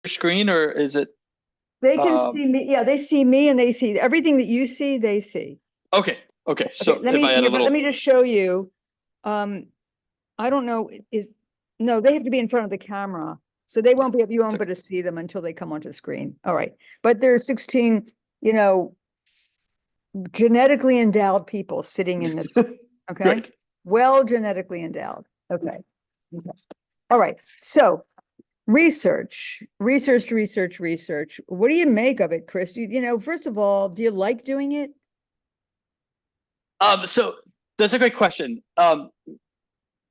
screen, or is it? They can Um, see me. Yeah, they see me and they see everything that you see, they see. okay, okay. Okay, So if I had a but let little, me just show you. Um, I don't know, no, they have to be in front of the camera. So they yeah, won't be, you it's won't be okay. able to see them until they come onto the screen. All right. But there are 16, you know, genetically endowed people sitting in this. Okay. Great. Well, genetically endowed. Okay. Okay. All right. So research. What do you make of it, Chris? First of all, do you like doing it? So that's a great question.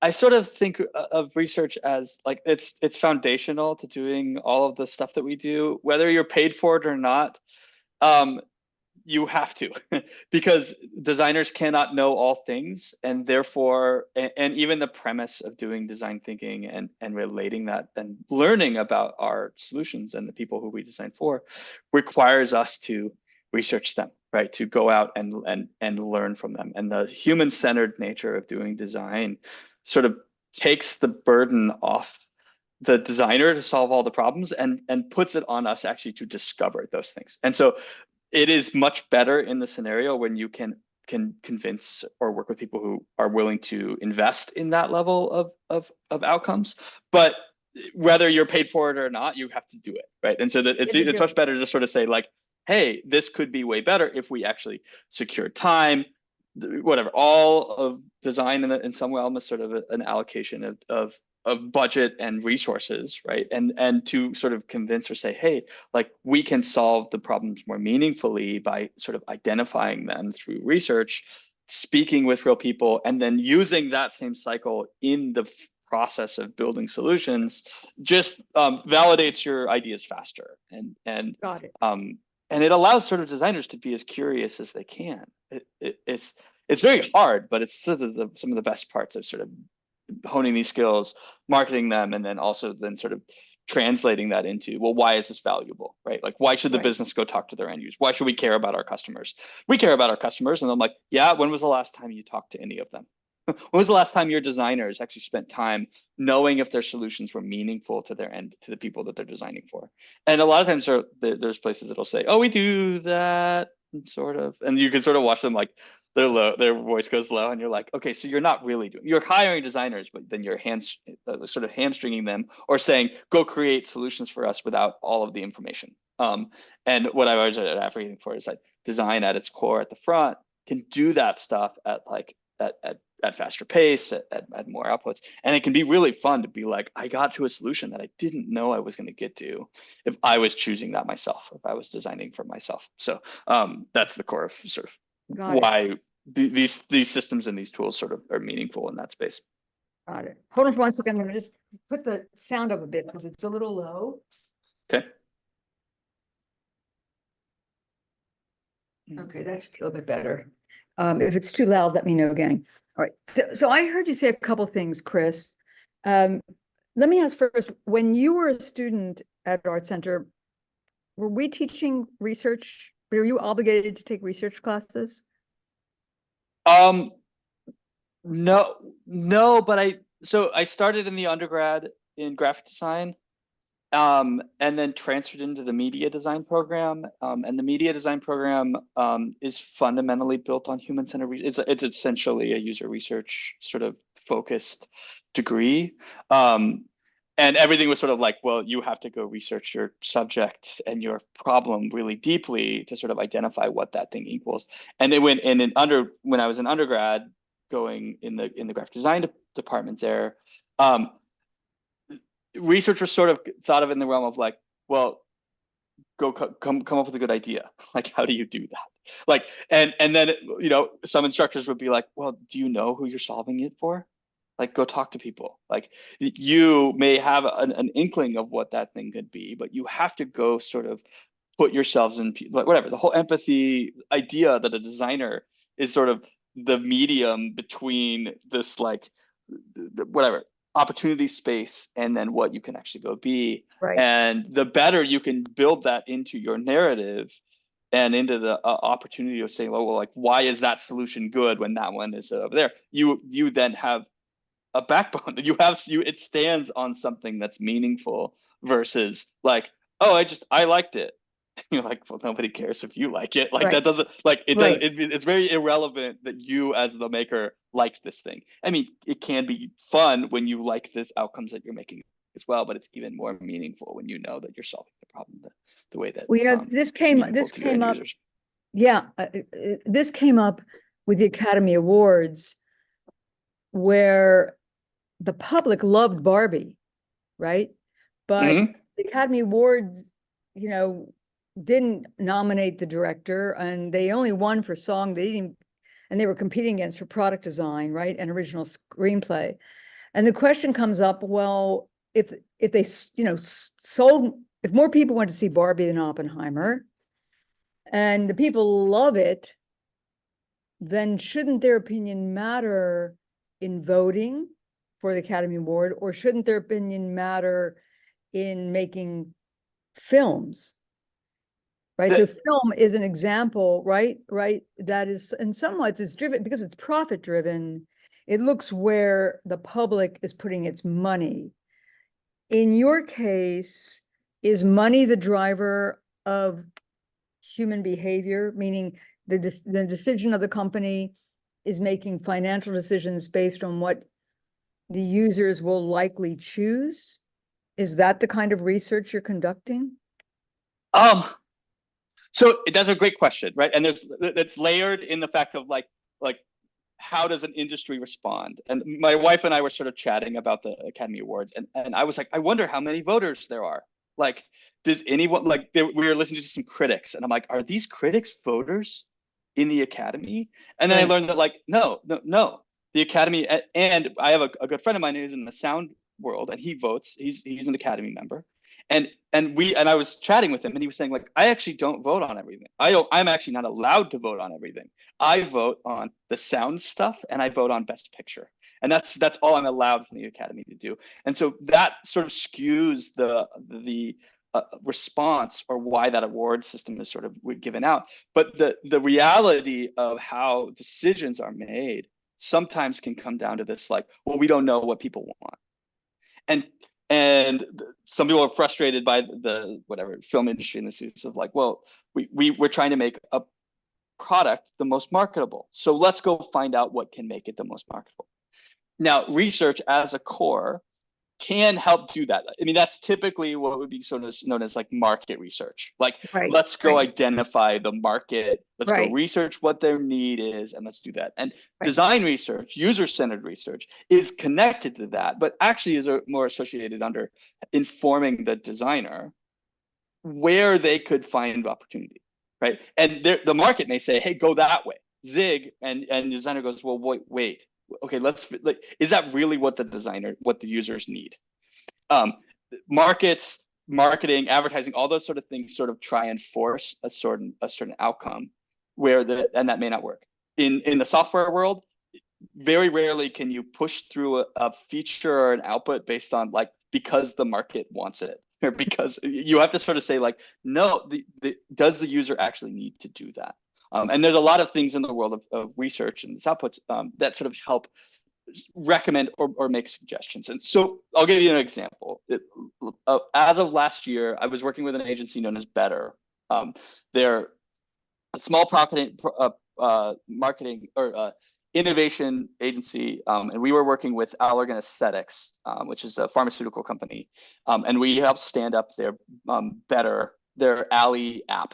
I sort of think of research as like it's foundational to doing all of the stuff that we do, whether you're paid for it or not. Um, you have to because designers cannot know all things, and therefore and even the premise of doing design thinking and relating that and learning about our solutions and the people who we design for requires us to research them, right? To go out and learn from them. And the human-centered nature of doing design sort of takes the burden off the designer to solve all the problems and puts it on us actually to discover those things. And so it is much better in the scenario when you can convince or work with people who are willing to invest in that level of outcomes. But whether you're paid for it or not, you have to do it, right? And so that You it's have to it's do much it. better to sort of say like, hey, this could be way better if we actually secure time, whatever. All of design in some way almost sort of an allocation of budget and resources, right? And to sort of convince or say, hey, like we can solve the problems more meaningfully by sort of identifying them through research, speaking with real people, and then using that same cycle in the process of building solutions just validates your ideas faster Got it. and it allows sort of designers to be as curious as they can. It's very hard, but it's sort of some of the best parts of sort of honing these skills, marketing them, and then also then sort of translating that into, well, why is this valuable, right? Like, why should the Right. business go talk to their end users? Why should we care about our customers? We care about our customers. And I'm like, yeah, when was the last time you talked to any of them? When was the last time your designers actually spent time knowing if their solutions were meaningful to their end, to the people that they're designing for? And a lot of times there's places that'll say, oh, we do that sort of, and you can sort of watch them like they're low, their voice goes low, and you're like, okay, so you're not really doing, you're hiring designers, but then you're sort of hamstringing them or saying, go create solutions for us without all of the information. And what I've always advocating for is like design at its core at the front can do that stuff at like at faster pace, at more outputs. And it can be really fun to be like, I got to a solution that I didn't know I was going to get to if I was choosing that myself, if I was designing for myself. So that's the core of sort of Got it. why these systems and these tools sort of are meaningful in that space. Got it. Hold on for 1 second. I'm gonna just put the sound up a bit because it's a little low. Okay. Okay, that should feel a bit better. If it's too loud, let me know again. All right. So I heard you say a couple things, Chris. Um, Let me ask first, when you were a student at Art Center, were we teaching research? Were you obligated to take research classes? Um, no, no, but I started in the undergrad in graphic design, and then transferred into the media design program. And the media design program is fundamentally built on human-centered research. It's essentially a user research sort of focused degree. Um, and everything was sort of like, well, you have to go research your subject and your problem really deeply to sort of identify what that thing equals. And then when I was an undergrad going in the graphic design department there, um, research was sort of thought of in the realm of like, well, come up with a good idea. Like, how do you do that? Like, and then some instructors would be like, well, do you know who you're solving it for? Like, go talk to people. Like, you may have an inkling of what that thing could be, but you have to go sort of put yourselves in whatever the whole empathy idea that a designer is sort of the medium between this like whatever opportunity space and then what you can actually go be. Right. And the better you can build that into your narrative and into the opportunity of saying, well, like, why is that solution good when that one is over there? You then have a backbone. It stands on something that's meaningful versus like, oh, I liked it. You're like, well, nobody cares if you like it. Like Right, that doesn't like it does right. it's very irrelevant that you as the maker liked this thing. I mean, it can be fun when you like the outcomes that you're making as well, but it's even more meaningful when you know that you're solving the problem the way that Well, it's meaningful this to your end came up, users. yeah, this came up with the Academy Awards where the public loved Barbie, right? But Hmm. the Academy Awards, you know, didn't nominate the director, and they only won for song. They didn't, and they were competing against for product design, right, and original screenplay. And the question comes up, well, if they, you know, sold, if more people went to see Barbie than Oppenheimer, and the people love it, then shouldn't their opinion matter in voting for the Academy Award, or shouldn't their opinion matter in making films? Right. So The, film is an example, right? Right. That is, in some ways, it's driven because it's profit driven. It looks where the public is putting its money. In your case, is money the driver of human behavior, meaning the decision of the company is making financial decisions based on what the users will likely choose? Is that the kind of research you're conducting? um so that's a great question, right? And there's it's layered in the fact of like how does an industry respond? And my wife and I were sort of chatting about the Academy Awards, and I was like, I wonder how many voters there are. Like, does anyone like we were listening to some critics, and I'm like, are these critics voters in the Academy? And then I Right. learned that like, no, the Academy, and I have a good friend of mine who's in the sound world, and he votes. He's an Academy member, and I was chatting with him, and he was saying like, I actually don't vote on everything. I'm actually not allowed to vote on everything. I vote on the sound stuff and I vote on best picture. And that's all I'm allowed from the Academy to do. And so that sort of skews the response or why that award system is sort of given out. But the reality of how decisions are made sometimes can come down to this like, well, we don't know what people want. And and some people are frustrated by the whatever film industry in the sense of like, well, we're trying to make a product the most marketable. So let's go find out what can make it the most marketable. Now, research as a core can help do that. I mean, that's typically what would be sort of known as like market research. Like, Right. let's go Right. identify the market, let's go Right. research what their need is, and let's do that. And Right. design research, user-centered research, is connected to that, but actually is more associated under informing the designer where they could find opportunity, right? And the market may say, "Hey, go that way." Zig and the designer goes, "Well, wait, okay, let's like, is that really what what the users need?" Um, markets, marketing, advertising, all those sort of things sort of try and force a certain outcome and that may not work. In the software world, very rarely can you push through a feature or an output based on like because the market wants it or because you have to sort of say like no does the user actually need to do that, and there's a lot of things in the world of research and its outputs that sort of help recommend or make suggestions. And so I'll give you an example. As of last year, I was working with an agency known as Better. They're a small marketing or innovation agency, and we were working with Allergan Aesthetics, which is a pharmaceutical company, and we helped stand up Better, their Alley app.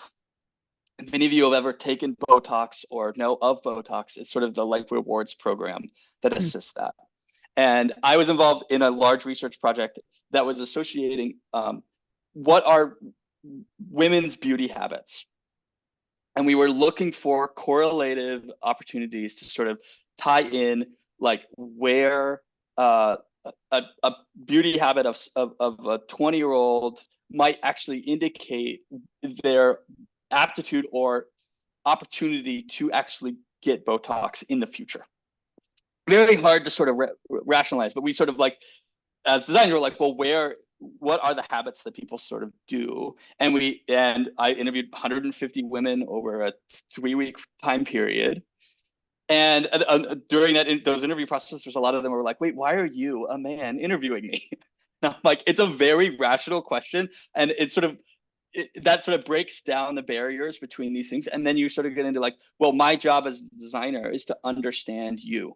If any of you have ever taken Botox or know of Botox, it's sort of the like rewards program that Mm. assists that. And I was involved in a large research project that was associating what are women's beauty habits, and we were looking for correlative opportunities to sort of tie in like where a beauty habit of a 20-year-old might actually indicate their aptitude or opportunity to actually get Botox in the future. Very hard to sort of rationalize, but we sort of like as designers were like, well, what are the habits that people sort of do? And I interviewed 150 women over a 3-week time period. And during those interview processes, there's a lot of them were like, wait, why are you, a man, interviewing me? And I'm like, it's a very rational question. And it's sort of that sort of breaks down the barriers between these things. And then you sort of get into like, well, my job as a designer is to understand you.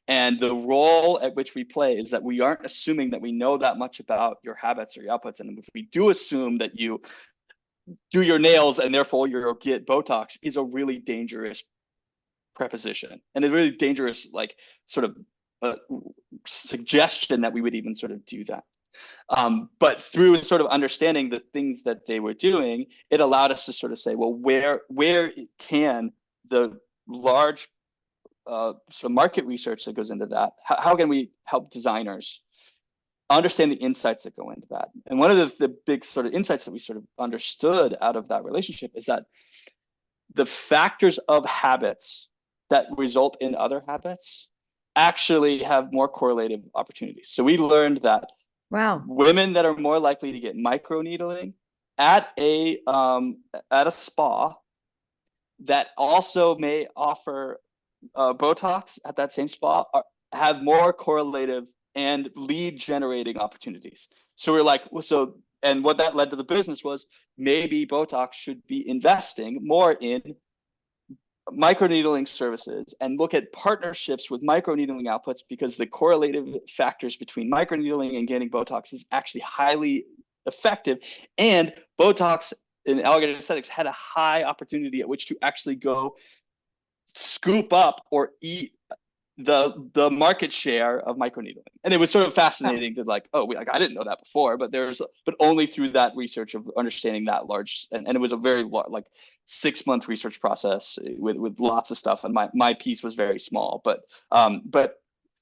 And the role at which we play is that we aren't assuming that we know that much about your habits or your outputs. And if we do assume that you do your nails and therefore you'll get Botox, is a really dangerous preposition and a really dangerous like sort of suggestion that we would even sort of do that. But through sort of understanding the things that they were doing, it allowed us to sort of say, well, where can the large sort of market research that goes into that, how can we help designers understand the insights that go into that? And one of the big sort of insights that we sort of understood out of that relationship is that the factors of habits that result in other habits actually have more correlative opportunities. So we learned that Wow. women that are more likely to get microneedling at a spa that also may offer Botox at that same spa have more correlative and lead generating opportunities. So we're like, and what that led to the business was maybe Botox should be investing more in microneedling services and look at partnerships with microneedling outputs, because the correlative factors between microneedling and getting Botox is actually highly effective. And Botox in Elegant Aesthetics had a high opportunity at which to actually go scoop up or eat the market share of microneedling. And it was sort of fascinating to like, oh, I didn't know that before, but only through that research of understanding that large, and it was a very like 6-month research process with lots of stuff. And my piece was very small, but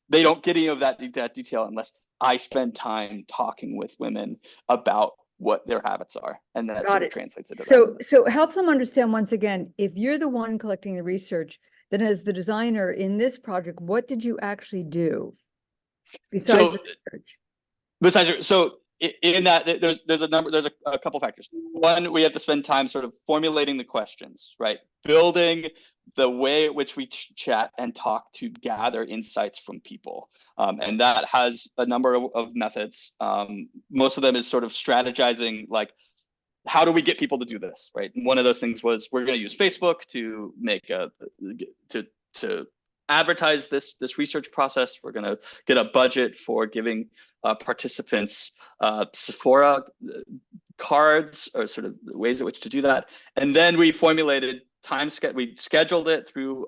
they don't get any of that detail unless I spend time talking with women about what their habits are, and that sort of translates into that. So help them understand once again, if you're the one collecting the research, then as the designer in this project, what did you actually do besides the research? So in that, there's a couple factors. One, we have to spend time sort of formulating the questions, right? Building the way at which we chat and talk to gather insights from people. And that has a number of methods. Most of them is sort of strategizing, like, how do we get people to do this, right? And one of those things was, we're going to use Facebook to make to advertise this research process. We're going to get a budget for giving participants Sephora cards, or sort of ways at which to do that. And then we formulated we scheduled it through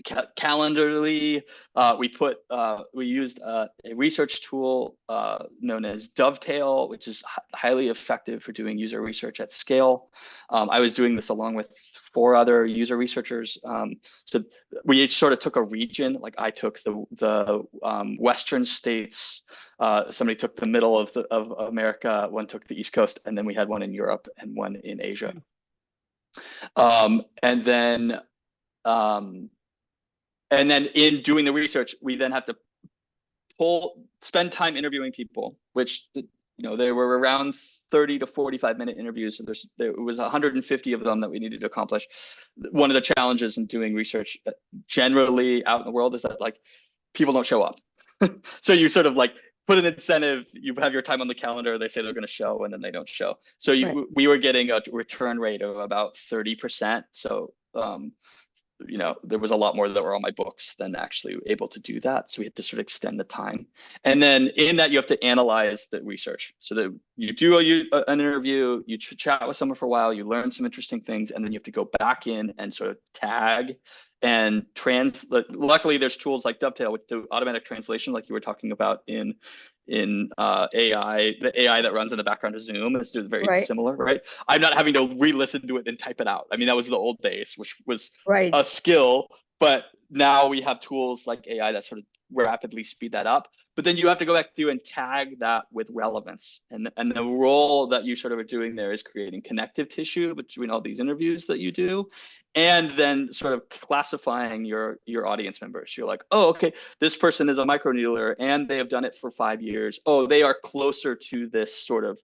Calendarly. We used a research tool known as Dovetail, which is highly effective for doing user research at scale. I was doing this along with 4 other user researchers. So we each sort of took a region. Like I took the Western states. Somebody took the middle of America. One took the East Coast, and then we had one in Europe and one in Asia. And then in doing the research, we then have to spend time interviewing people, which, there were around 30 to 45-minute interviews. So there was 150 of them that we needed to accomplish. One of the challenges in doing research generally out in the world is that like people don't show up. So you sort of like put an incentive, you have your time on the calendar, they say they're going to show, and then they don't show. So we were getting a return rate of about 30%. So there was a lot more that were on my books than actually able to do that. So we had to sort of extend the time. And then in that, you have to analyze the research. So that you do an interview, you chat with someone for a while, you learn some interesting things, and then you have to go back in and sort of tag and translate. Luckily, there's tools like Dovetail, which do automatic translation, like you were talking about in AI. The AI that runs in the background of Zoom is very similar, right? I'm not having to re-listen to it and type it out. I mean, that was the old days, which was a skill, but now we have tools like AI that sort of rapidly speed that up. But then you have to go back through and tag that with relevance. And the role that you sort of are doing there is creating connective tissue between all these interviews that you do, and then sort of classifying your audience members. You're like, oh, okay, this person is a microneedler and they have done it for 5 years. Oh, they are closer to this sort of,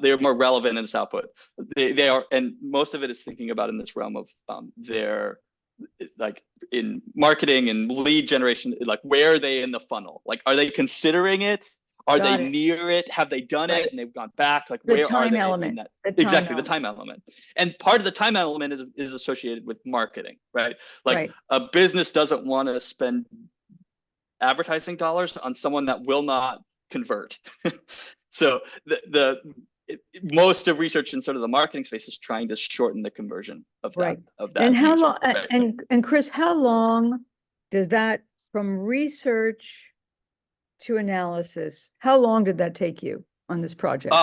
they're more relevant in this output. They are, and most of it is thinking about in this realm of their, like in marketing and lead generation, like where are they in the funnel? Like, are they considering it? Are they Got it. near it? Have they done Right. it and they've gone back? Like, The where are time they in element, that? the time Exactly, the element. time element. And part of the time element is associated with marketing, right? Like Right. a business doesn't want to spend advertising dollars on someone that will not convert. So most of research in sort of the marketing space is trying to shorten the conversion of Right. that And how user, long, right? and Chris, how long does that from research to analysis, how long did that take you on this project?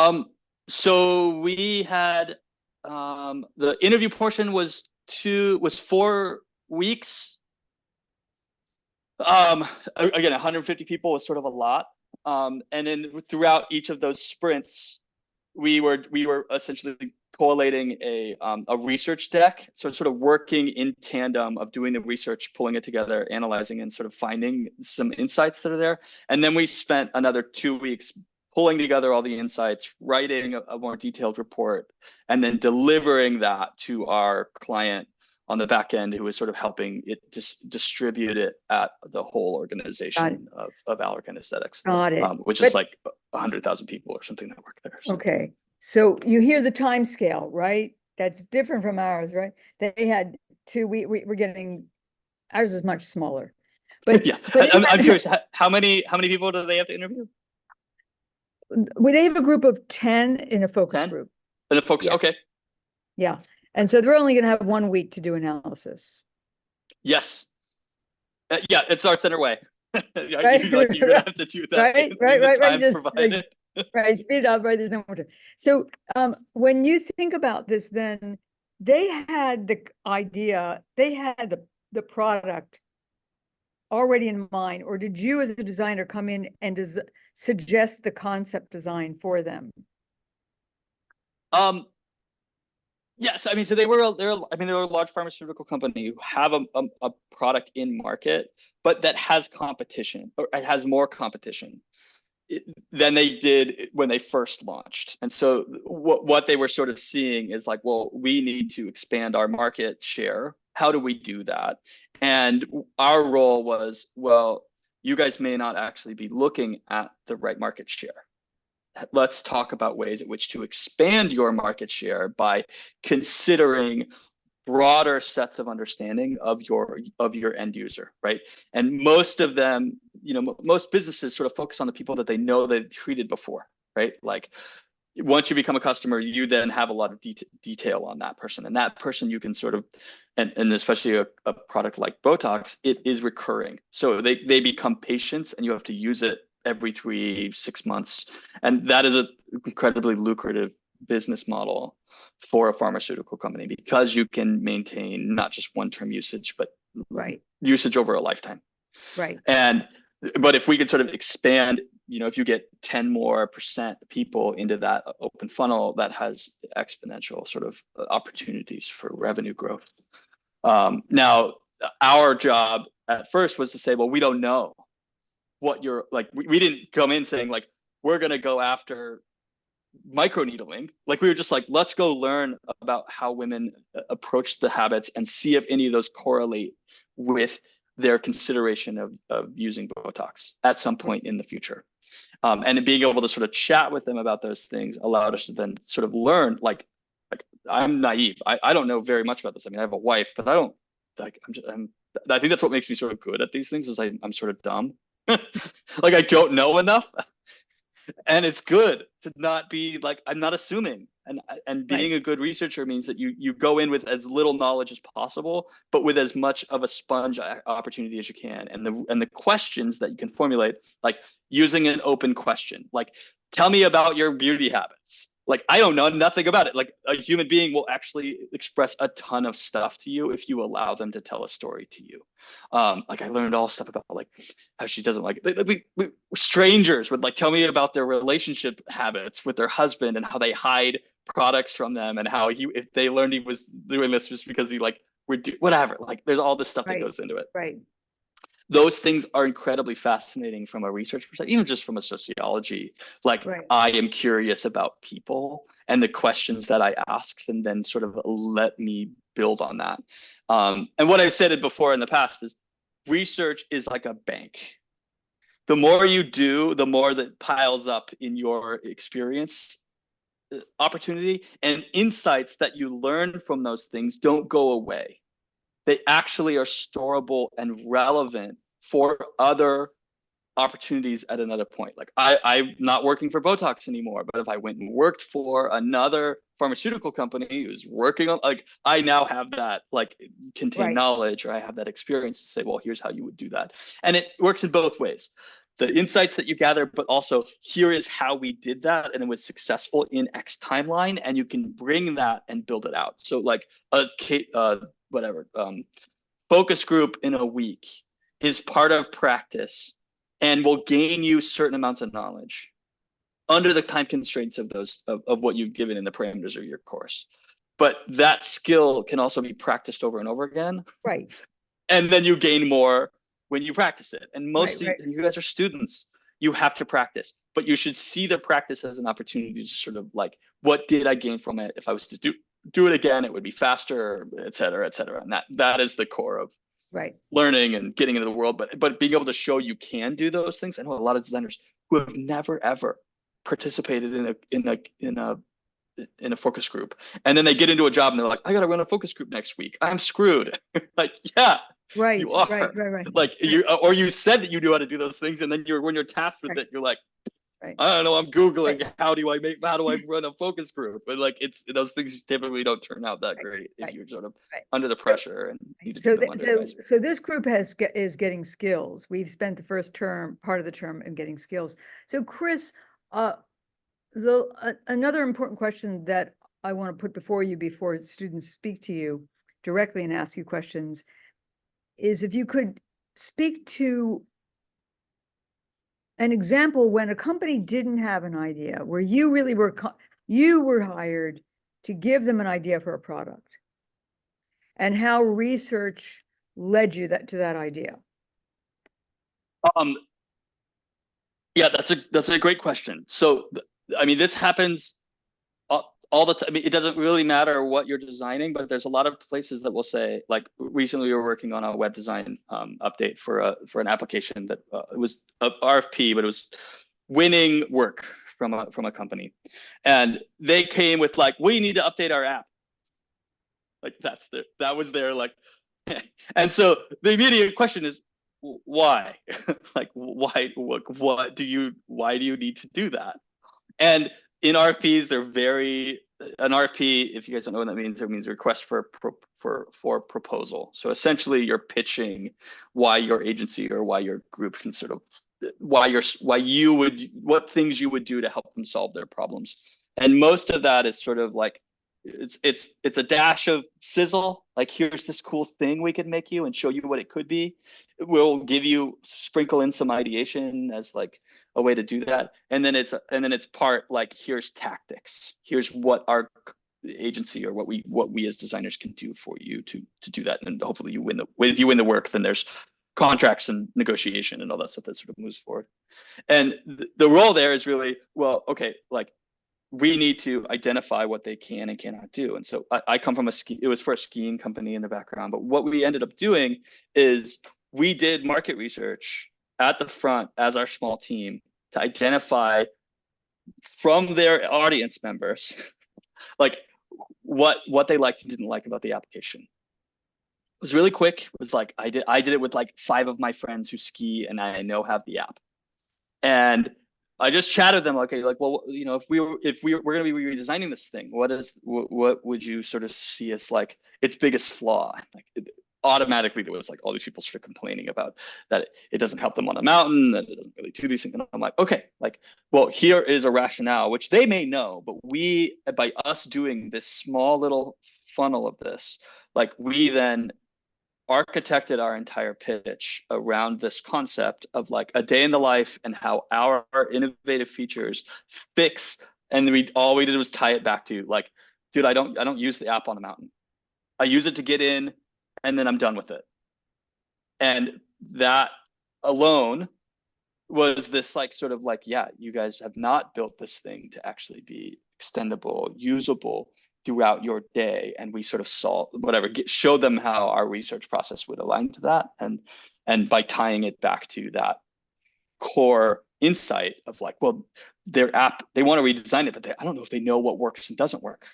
So we had the interview portion was 4 weeks. Again, 150 people was sort of a lot. And then throughout each of those sprints, we were essentially collating a research deck, so sort of working in tandem of doing the research, pulling it together, analyzing, and sort of finding some insights that are there. And then we spent another 2 weeks pulling together all the insights, writing a more detailed report, and then delivering that to our client on the back end, who was sort of helping it distribute it at the whole organization of Allergan Aesthetics, Got it. which is like 100,000 people or something that work there. So. Okay, so you hear the time scale, right? That's different from ours, right? They had two. We're getting ours is much smaller, but yeah, but I'm curious. How many people do they have to interview? they have a group of 10 in a focus 10? group. And the folks, Yes. okay. Yeah, and so they're only going to have 1 week to do analysis. Yes. Yeah, it's Art Center way. Right? You're gonna have to do that Right, in right, the right, right. time Just provided. right, speed up, right? There's no more time. So when you think about this, then they had the idea, they had the product already in mind, or did you as a designer come in and suggest the concept design for them? Yes, I mean, so they were a large pharmaceutical company who have a product in market, but that has competition, or it has more competition than they did when they first launched. And so what they were sort of seeing is like, well, we need to expand our market share. How do we do that? And our role was, well, you guys may not actually be looking at the right market share. Let's talk about ways at which to expand your market share by considering broader sets of understanding of your end user, right? And most of them, most businesses sort of focus on the people that they know they've treated before, right? Like once you become a customer, you then have a lot of detail on that person, and that person you can sort of, and especially a product like Botox, it is recurring, so they become patients, and you have to use it every 3-6 months, and that is an incredibly lucrative business model for a pharmaceutical company, because you can maintain not just one-term usage, but Right, usage over a lifetime. right. But if we could sort of expand, if you get 10% more people into that open funnel, that has exponential sort of opportunities for revenue growth. Now, our job at first was to say, well, we don't know what you're like. We didn't come in saying like, we're going to go after microneedling. Like, we were just like, let's go learn about how women approach the habits and see if any of those correlate with their consideration of using Botox at some point in the future. And being able to sort of chat with them about those things allowed us to then sort of learn, like I'm naive. I don't know very much about this. I mean, I have a wife, but I don't like, I think that's what makes me sort of good at these things, is I'm sort of dumb. Like, I don't know enough. And it's good to not be like, I'm not assuming, and being a good researcher means that you go in with as little knowledge as possible, but with as much of a sponge opportunity as you can, and the questions that you can formulate, like using an open question, like, tell me about your beauty habits. Like, I don't know nothing about it. Like, a human being will actually express a ton of stuff to you if you allow them to tell a story to you. Like, I learned all stuff about like how she doesn't like it. Strangers would like tell me about their relationship habits with their husband and how they hide products from them, and how if they learned he was doing this just because he like whatever. Like, there's all this stuff that goes into it. Right. Those things are incredibly fascinating from a research perspective, even just from a sociology. Like, Right. I am curious about people and the questions that I ask, and then sort of let me build on that. And what I've said it before in the past is, research is like a bank. the more you do, the more that piles up in your experience opportunity, and insights that you learn from those things don't go away. They actually are storable and relevant for other opportunities at another point. Like I'm not working for Botox anymore, but if I went and worked for another pharmaceutical company who's working on, like, I now have that like contained Right, knowledge, or I have that experience to say, well, here's how you would do that. And it works in both ways. The insights that you gather, but also here is how we did that and it was successful in X timeline, and you can bring that and build it out. So like a whatever focus group in a week is part of practice and will gain you certain amounts of knowledge under the time constraints of those of what you've given in the parameters of your course. But that skill can also be practiced over and over again, right, and then you gain more when you practice it. And right, most of right, you guys are students, you have to practice, but you should see the practice as an opportunity to sort of like, what did I gain from it? If I was to do it again, it would be faster, et cetera, et cetera. And that is the core of right. learning and getting into the world. But being able to show you can do those things. I know a lot of designers who have never ever participated in a focus group, and then they get into a job and they're like, I gotta run a focus group next week, I'm screwed. Like, yeah, Right, you right, are. right, right, Like right, you, or you said that you knew how to do those things, and then when you're tasked with right, it, you're like, right, I don't know, I'm right, googling how do I run a focus group. But like, it's those things typically don't turn out that right, great if right, you're sort of right. under the So, pressure and need right, to give them under advice. so this group is getting skills. We've spent the first term, part of the term, in getting skills. So Chris, uh, another important question that I want to put before you before students speak to you directly and ask you questions is if you could speak to an example when a company didn't have an idea, where you really you were hired to give them an idea for a product, and how research led you to that idea. Um, yeah, that's a great question. So, I mean, this happens all the time. I mean, it doesn't really matter what you're designing, but there's a lot of places that will say, like, recently we were working on a web design update for an application that it was a RFP, but it was winning work from a company, and they came with like, we need to update our app. Like that was their like, and so the immediate question is, why? Like, why do you need to do that? And in RFPs, they're very an RFP. If you guys don't know what that means, it means request for proposal. So essentially, you're pitching why your agency or why your group can sort of what things you would do to help them solve their problems. And most of that is sort of like it's a dash of sizzle. Like, here's this cool thing we could make you and show you what it could be. We'll give you sprinkle in some ideation as like a way to do that, and then it's part like, here's tactics, here's what our agency or what we as designers can do for you to do that, and hopefully you win the work, then there's contracts and negotiation and all that stuff that sort of moves forward. And the role there is really, well, okay, like, we need to identify what they can and cannot do. And so I come from it was for a skiing company in the background, but what we ended up doing is we did market research at the front as our small team to identify from their audience members, like, what they liked and didn't like about the application. It was really quick. It was like, I did it with like 5 of my friends who ski and I know have the app. And I just chatted them, okay, like, well, you know, we're going to be redesigning this thing, what would you sort of see as like its biggest flaw? Like, automatically there was like all these people sort of complaining about that it doesn't help them on a mountain, that it doesn't really do these things. And I'm like, okay, like, well, here is a rationale, which they may know, but by us doing this small little funnel of this, like, we then architected our entire pitch around this concept of like a day in the life and how our innovative features fix. And all we did was tie it back to like, dude, I don't use the app on a mountain. I use it to get in, and then I'm done with it. And that alone was this like sort of like, yeah, you guys have not built this thing to actually be extendable, usable throughout your day. And we sort of show them how our research process would align to that, and by tying it back to that core insight of like, well, their app, they want to redesign it, but I don't know if they know what works and doesn't work.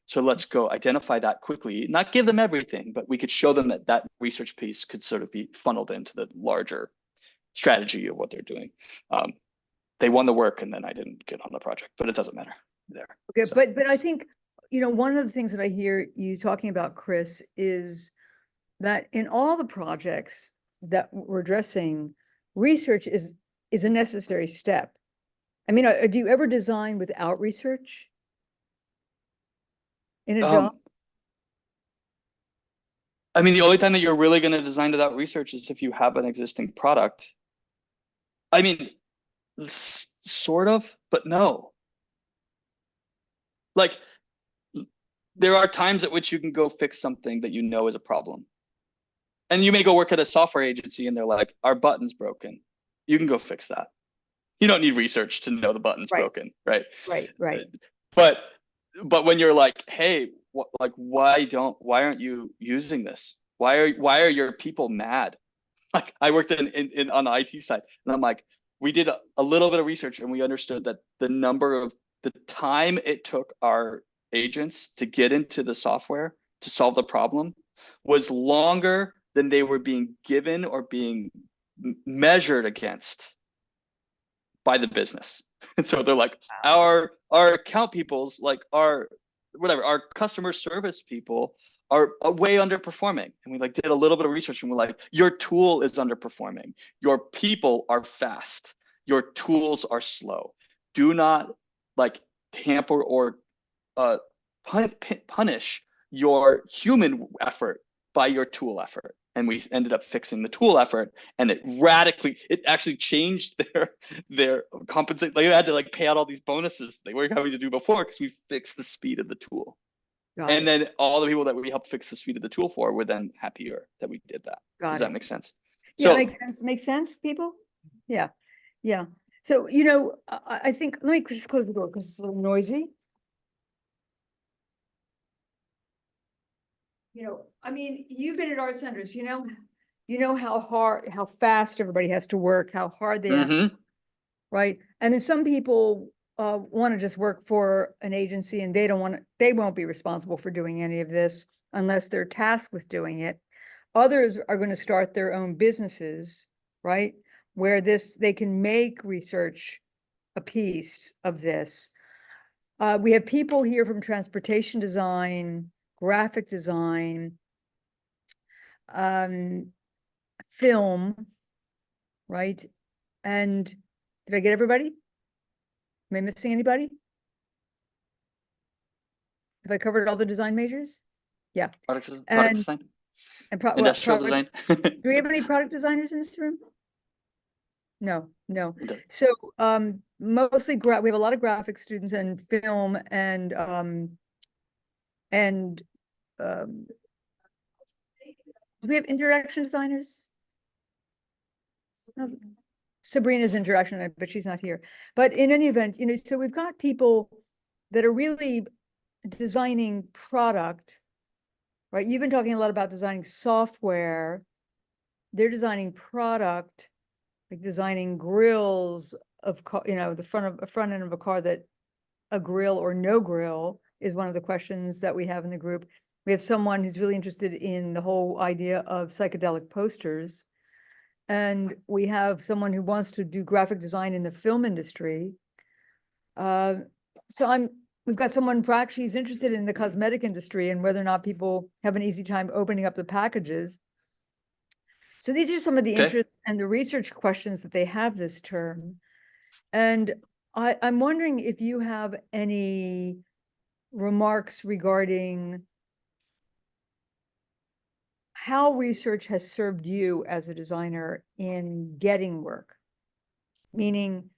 So let's go identify that quickly, not give them everything, but we could show them that that research piece could sort of be funneled into the larger strategy of what they're doing. They won the work and then I didn't get on the project, but it doesn't matter there. Okay, So. but I think, one of the things that I hear you talking about, Chris, is that in all the projects that we're addressing, research is a necessary step. I mean, do you ever design without research in a job? I mean, the only time that you're really going to design without research is if you have an existing product. I mean, sort of, but no. Like, there are times at which you can go fix something that you know is a problem. And you may go work at a software agency and they're like, our button's broken. You can go fix that. You don't need research to know the button's broken, right? Right. But when you're like, hey, why aren't you using this? Why are your people mad? Like, I worked in on the IT side, and I'm like, we did a little bit of research and we understood that the time it took our agents to get into the software to solve the problem was longer than they were being given or being measured against by the business. And so they're like, our account people's, like our customer service people are way underperforming. And we like did a little bit of research and we're like, your tool is underperforming. Your people are fast. Your tools are slow. Do not like tamper or punish your human effort by your tool effort. And we ended up fixing the tool effort, and it actually changed their compensate. Like, they had to like pay out all these bonuses they weren't having to do before because we fixed the speed of the tool. And then all the people that we helped fix the speed of the tool for were then happier that we did that. Does that make sense? Yeah, makes sense, people? Yeah. So, I think, let me just close the door because it's a little noisy. I mean, you've been at art centers, you know how fast everybody has to work, how hard they have to, right? And then some people want to just work for an agency and they won't be responsible for doing any of this unless they're tasked with doing it. Others are going to start their own businesses, right? Where they can make research a piece of this. We have people here from transportation design, graphic design, film, right? And did I get everybody? Am I missing anybody? Have I covered all the design majors? Yeah. Product design. Industrial design. Do we have any product designers in this room? No. So mostly we have a lot of graphic students and film and do we have interaction designers? No, Sabrina's interaction, but she's not here. But in any event, so we've got people that are really designing product, right? You've been talking a lot about designing software. They're designing product, like designing grills of, the front end of a car, that a grill or no grill is one of the questions that we have in the group. We have someone who's really interested in the whole idea of psychedelic posters. And we have someone who wants to do graphic design in the film industry. We've got someone who actually is interested in the cosmetic industry and whether or not people have an easy time opening up the packages. So these are some of the interest and the research questions that they have this term. And I'm wondering if you have any remarks regarding how research has served you as a designer in getting work, meaning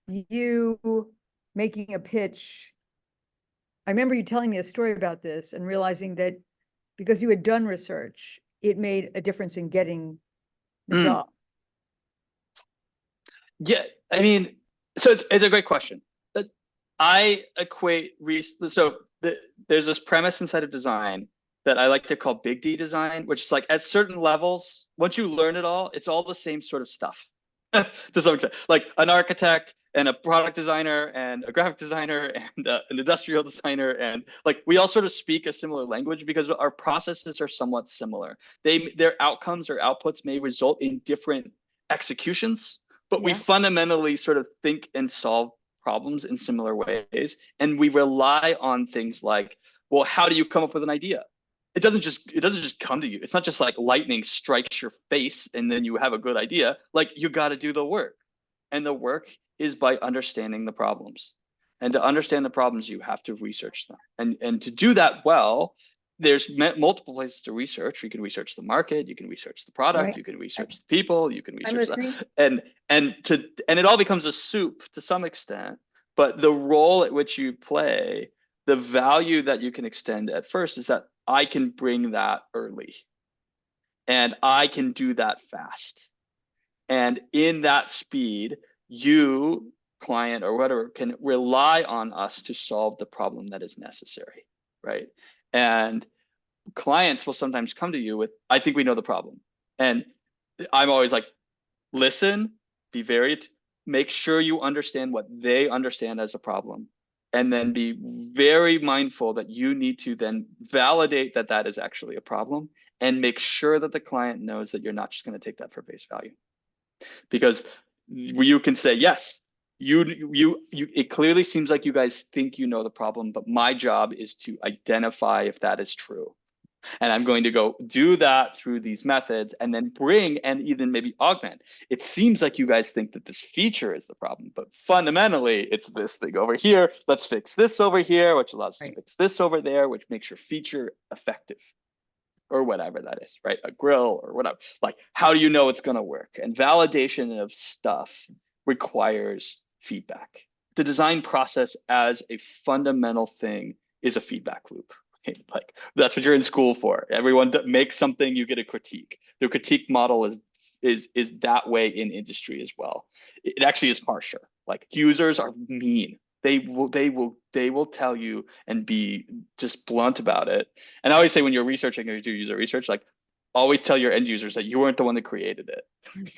you making a pitch. I remember you telling me a story about this and realizing that because you had done research, it made a difference in getting the job. Yeah, I mean, so it's a great question. I equate there's this premise inside of design that I like to call big D design, which is like at certain levels, once you learn it all, it's all the same sort of stuff. to some extent, like an architect and a product designer and a graphic designer and an industrial designer, and like we all sort of speak a similar language because our processes are somewhat similar. Their outcomes or outputs may result in different executions, but we Yeah. fundamentally sort of think and solve problems in similar ways, and we rely on things like, well, how do you come up with an idea? It doesn't just come to you. It's not just like lightning strikes your face and then you have a good idea. Like you got to do the work. And the work is by understanding the problems. And to understand the problems, you have to research them. And to do that well, there's multiple places to research. You can research the market, you can research the product, Right. you can research the people, you can I'm research that. listening. And it all becomes a soup to some extent, but the role at which you play, the value that you can extend at first is that I can bring that early and I can do that fast. And in that speed, you, client or whatever, can rely on us to solve the problem that is necessary, right? And clients will sometimes come to you with, I think we know the problem. And I'm always like, listen, be very, make sure you understand what they understand as a problem. And then be very mindful that you need to then validate that that is actually a problem and make sure that the client knows that you're not just going to take that for face value. Because you can say, yes, it clearly seems like you guys think you know the problem, but my job is to identify if that is true. And I'm going to go do that through these methods and then bring and even maybe augment. It seems like you guys think that this feature is the problem, but fundamentally it's this thing over here. Let's fix this over here, which allows us to fix this over there, which makes your feature effective or whatever that is, right? A grill or whatever. Like, how do you know it's going to work? And validation of stuff requires feedback. The design process as a fundamental thing is a feedback loop. Like that's what you're in school for. Everyone makes something, you get a critique. The critique model is that way in industry as well. It actually is harsher. Like users are mean. They will tell you and be just blunt about it. And I always say when you're researching or you do user research, like always tell your end users that you weren't the one that created it.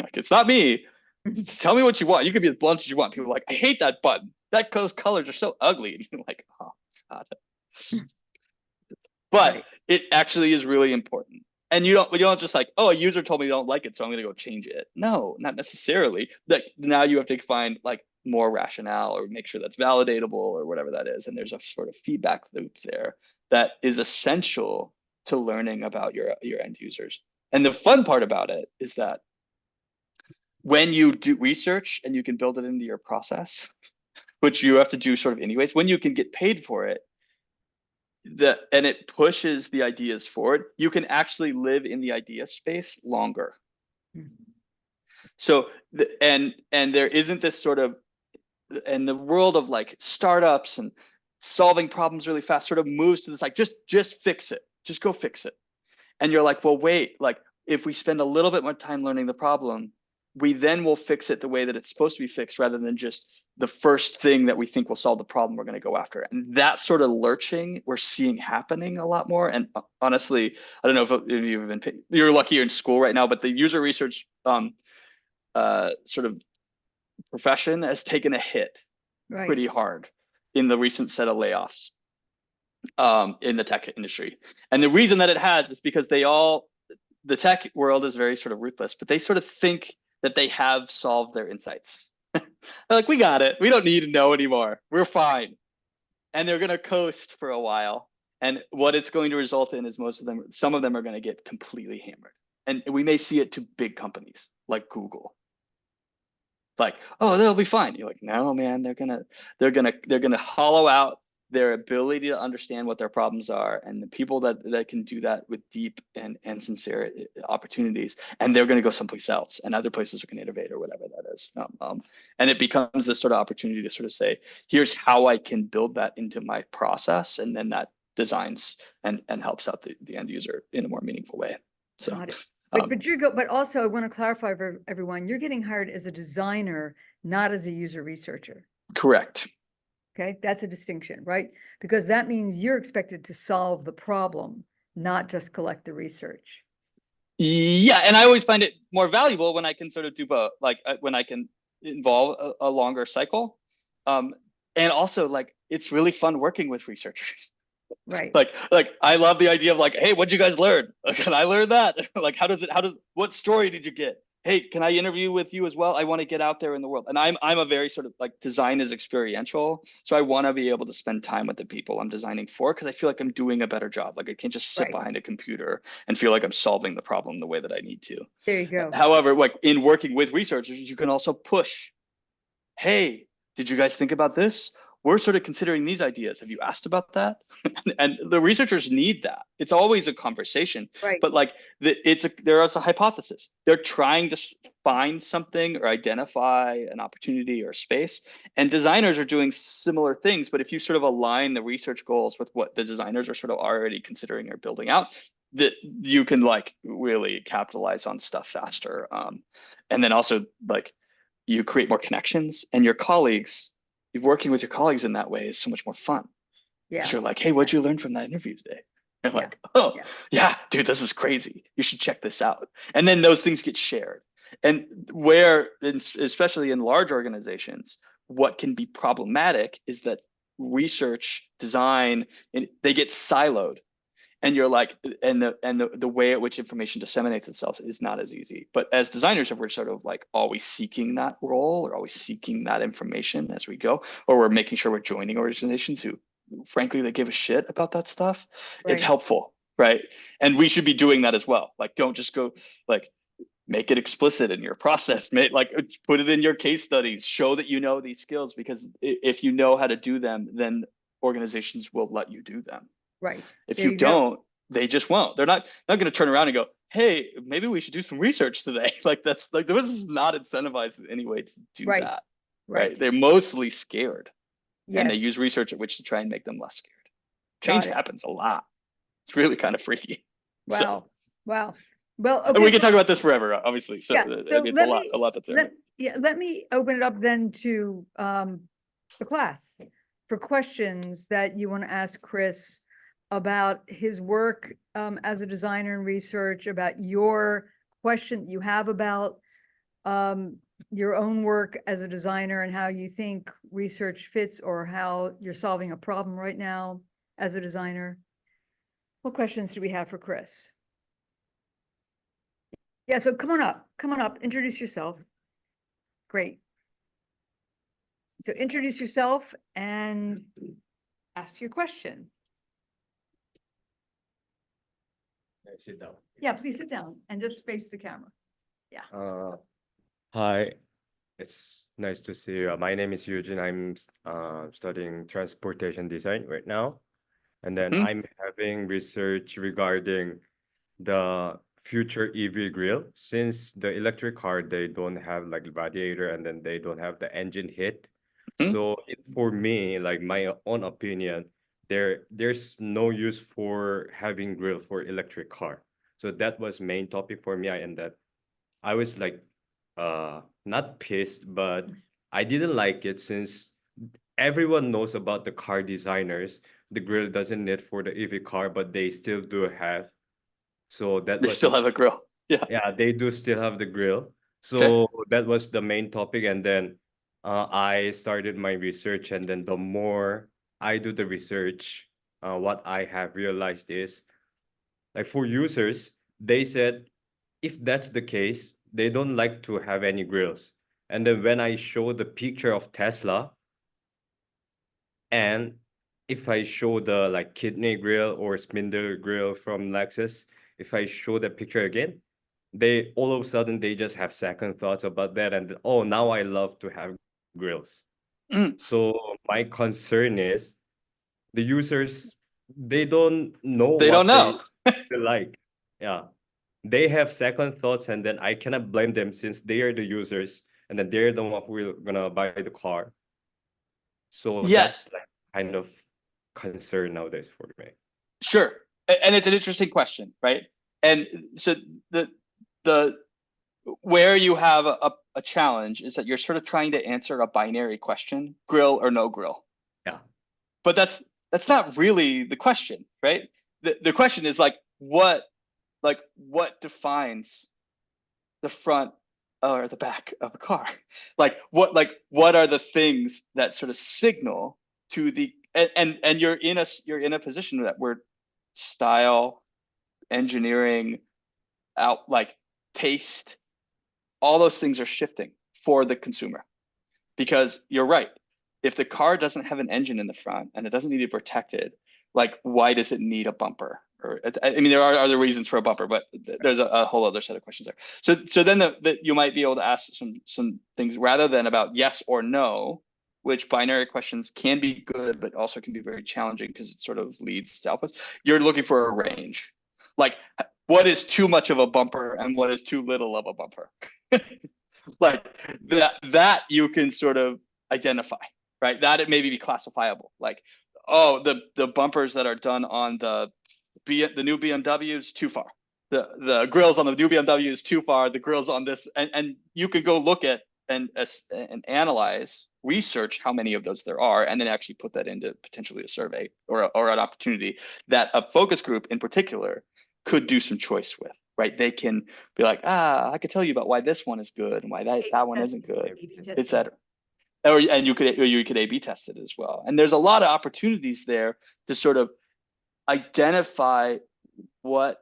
Like it's not me. Just tell me what you want. You can be as blunt as you want. People are like, I hate that button. Those colors are so ugly. And you're like, oh God. But it actually is really important. And you don't just like, oh, a user told me they don't like it, so I'm gonna go change it. No, not necessarily. Like now you have to find like more rationale or make sure that's validatable or whatever that is. And there's a sort of feedback loop there that is essential to learning about your end users. And the fun part about it is that when you do research and you can build it into your process, which you have to do sort of anyways, when you can get paid for it, and it pushes the ideas forward, you can actually live in the idea space longer. So and there isn't this sort of, and the world of like startups and solving problems really fast sort of moves to this like just fix it, just go fix it. And you're like, well, wait, like if we spend a little bit more time learning the problem, we then will fix it the way that it's supposed to be fixed rather than just the first thing that we think will solve the problem we're going to go after. And that sort of lurching we're seeing happening a lot more. And honestly, I don't know if you've been, you're lucky you're in school right now, but the user research sort of profession has taken a hit pretty hard in the recent set of layoffs in the tech industry. And the reason that it has is because the tech world is very sort of ruthless, but they sort of think that they have solved their insights. They're like, we got it. We don't need to know anymore. We're fine. And they're going to coast for a while. And what it's going to result in is some of them are going to get completely hammered. And we may see it to big companies like Google. Like, oh, they'll be fine. You're like, no, man, they're gonna hollow out their ability to understand what their problems are, and the people that can do that with deep and sincere opportunities, and they're going to go someplace else, and other places are going to innovate or whatever that is. And it becomes this sort of opportunity to sort of say, here's how I can build that into my process, and then that designs and helps out the end user in a more meaningful way. So. Got it. But also I want to clarify for everyone, you're getting hired as a designer, not as a user researcher. Correct. Okay, that's a distinction, right? Because that means you're expected to solve the problem, not just collect the research. Yeah, and I always find it more valuable when I can sort of do both, like when I can involve a longer cycle. Um, and also like it's really fun working with researchers. Right, Like I love the idea of like, hey, what'd you guys learn? Can I learn that? Like, what story did you get? Hey, can I interview with you as well? I want to get out there in the world. And I'm a very sort of like design is experiential. So I want to be able to spend time with the people I'm designing for because I feel like I'm doing a better job. Like I can't just sit right. behind a computer and feel like I'm solving the problem the way that I need to. There you go. However, like in working with researchers, you can also push, hey, did you guys think about this? We're sort of considering these ideas. Have you asked about that? And the researchers need that. It's always a conversation, Right, but like there is a hypothesis. They're trying to find something or identify an opportunity or space, and designers are doing similar things. But if you sort of align the research goals with what the designers are sort of already considering or building out, that you can like really capitalize on stuff faster. And then also like you create more connections and your colleagues, you working with your colleagues in that way is so much more fun because yeah, you're like, hey, yeah, what'd you learn from that interview today? And yeah, like, oh yeah, yeah, dude, this is crazy, you should check this out. And then those things get shared. And where especially in large organizations, what can be problematic is that research design and they get siloed, and you're like, and the way at which information disseminates itself is not as easy. But as designers, if we're sort of like always seeking that role or always seeking that information as we go, or we're making sure we're joining organizations who frankly they give a shit about that stuff, it's right, helpful, right? And we should be doing that as well. Like don't just go like make it explicit in your process, like put it in your case studies, show that you know these skills, because if you know how to do them, then organizations will let you do them. right. If There you you go. don't, they just won't. They're not going to turn around and go, "Hey, maybe we should do some research today." Like that's like the business is not incentivized in any way to do Right, that, right? right. They're mostly scared, and they Yes, use research at which to try and make them less scared. got Change it. happens a lot. It's really kind of freaky. So, Wow, wow. Well, and okay, we can so talk about this forever, obviously. So, yeah, I so mean, it's let me a lot that's there. let me open it up then to the class for questions that you want to ask Chris about his work as a designer and research, about your question you have about um your own work as a designer and how you think research fits or how you're solving a problem right now as a designer. What questions do we have for Chris? Yeah, so come on up, introduce yourself. Great. So introduce yourself and ask your question. Sit down. Yeah, please sit down and just face the camera. Uh, Hi, it's nice to see you. My name is Eugene. I'm studying transportation design right now, and then Hmm? I'm having research regarding the future EV grill. Since the electric car, they don't have like radiator, and then they don't have the engine heat. Hmm? So for me, like my own opinion, there's no use for having grill for electric car. So that was main topic for me, and that I was like not pissed, but I didn't like it since everyone knows about the car designers. The grill doesn't need for the EV car, but they still do have. So that They was still have a grill. Yeah. yeah, they do still have the grill. Okay. So that was the main topic, and then I started my research, and then the more I do the research, what I have realized is like for users, they said if that's the case, they don't like to have any grills. And then when I show the picture of Tesla, and if I show the like kidney grill or spindle grill from Lexus, if I show the picture again, they all of a sudden they just have second thoughts about that, and oh, now I love to have grills. Mm. So my concern is the users, they don't know They don't what know. they like. Yeah. They have second thoughts, and then I cannot blame them since they are the users, and then they're the one who will gonna buy the car. So Yeah, that's like kind of concern nowadays for me. sure. And it's an interesting question, right? And so the the where you have a challenge is that you're sort of trying to answer a binary question, grill or no grill. Yeah. But that's not really the question, right? The question is like, what like what defines the front or the back of a car? Like what are the things that sort of signal to the and you're in a position that where style, engineering, out like taste, all those things are shifting for the consumer. Because you're right, if the car doesn't have an engine in the front and it doesn't need to be protected, like why does it need a bumper? Or I mean, there are other reasons for a bumper, but there's a whole other set of questions there. So then you might be able to ask some things rather than about yes or no, which binary questions can be good, but also can be very challenging because it sort of leads to outputs. You're looking for a range, like what is too much of a bumper and what is too little of a bumper. Like that you can sort of identify, right? That it maybe be classifiable. Like, oh, the bumpers that are done on the new BMW is too far. The grills on the new BMW is too far. The grills on this, and you can go look at and analyze, research how many of those there are, and then actually put that into potentially a survey or an opportunity that a focus group in particular could do some choice with. Right, they can be like, I could tell you about why this one is good and why that one isn't good, etc. And you could A/B test it as well. And there's a lot of opportunities there to sort of identify what.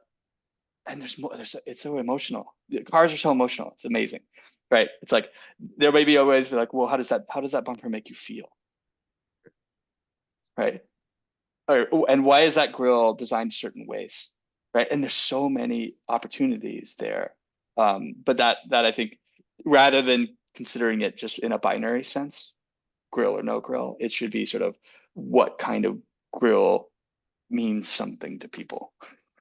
And there's more. It's so emotional. Cars are so emotional. It's amazing, right? It's like there may be always be like, well, how does that bumper make you feel, right? And why is that grill designed certain ways? Right. And there's so many opportunities there. But that I think rather than considering it just in a binary sense, grill or no grill, it should be sort of what kind of grill means something to people.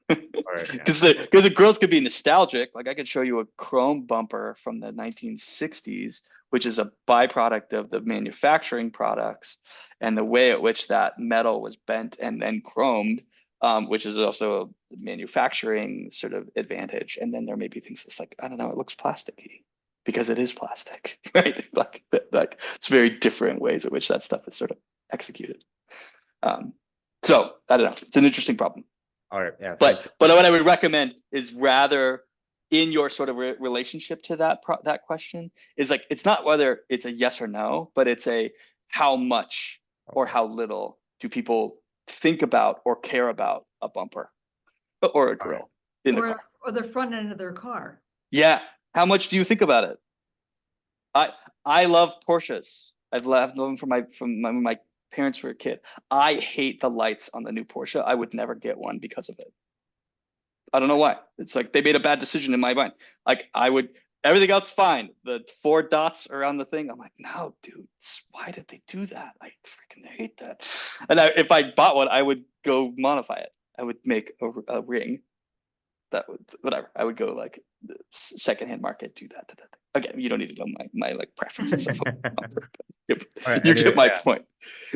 Because the grills could be nostalgic. Like I could show you a chrome bumper from the 1960s, which is a byproduct of the manufacturing products and the way at which that metal was bent and then chromed, which is also a manufacturing sort of advantage. And then there may be things that's like, I don't know, it looks plasticky because it is plastic, right? like it's very different ways in which that stuff is sort of executed. So I don't know, it's an interesting problem. All right, yeah. But what I would recommend is rather in your sort of relationship to that question is like, it's not whether it's a yes or no, but it's a how much or how little do people think about or care about a bumper or a grill in the car. Or the front end of their car. Yeah. How much do you think about it? I love Porsches. I've loved them from my parents were a kid. I hate the lights on the new Porsche. I would never get one because of it. I don't know why. It's like they made a bad decision in my mind. Like everything else fine. The 4 dots around the thing. I'm like, no, dude, why did they do that? I freaking hate that. And if I bought one, I would go modify it. I would make a ring. That would whatever. I would go like secondhand market, do that to that thing. Again, you don't need to know my like preferences of you get my point.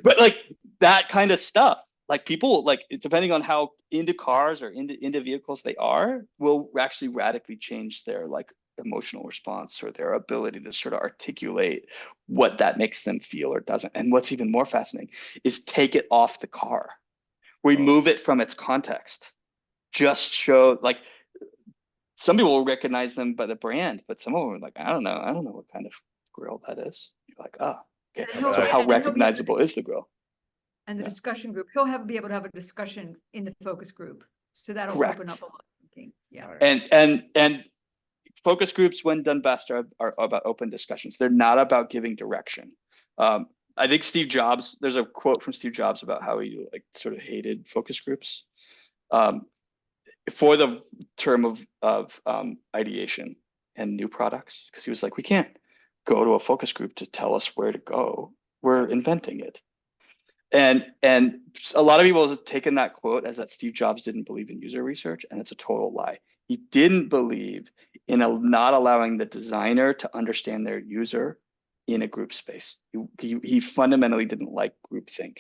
But like that kind of stuff, like people like depending on how into cars or into vehicles they are, will actually radically change their like emotional response or their ability to sort of articulate what that makes them feel or doesn't. And what's even more fascinating is take it off the car, remove it from its context, just show like some people will recognize them by the brand, but some of them are like, I don't know what kind of grill that is. You're like, oh, okay. So how recognizable is the grill? And the discussion group, he'll be able to have a discussion in the focus group. So that'll open up a lot of thinking. Yeah. And focus groups, when done best, are about open discussions. They're not about giving direction. I think Steve Jobs, there's a quote from Steve Jobs about how he like sort of hated focus groups. For the term of ideation and new products, because he was like, we can't go to a focus group to tell us where to go. We're inventing it. And a lot of people have taken that quote as that Steve Jobs didn't believe in user research, and it's a total lie. He didn't believe in not allowing the designer to understand their user in a group space. He fundamentally didn't like groupthink.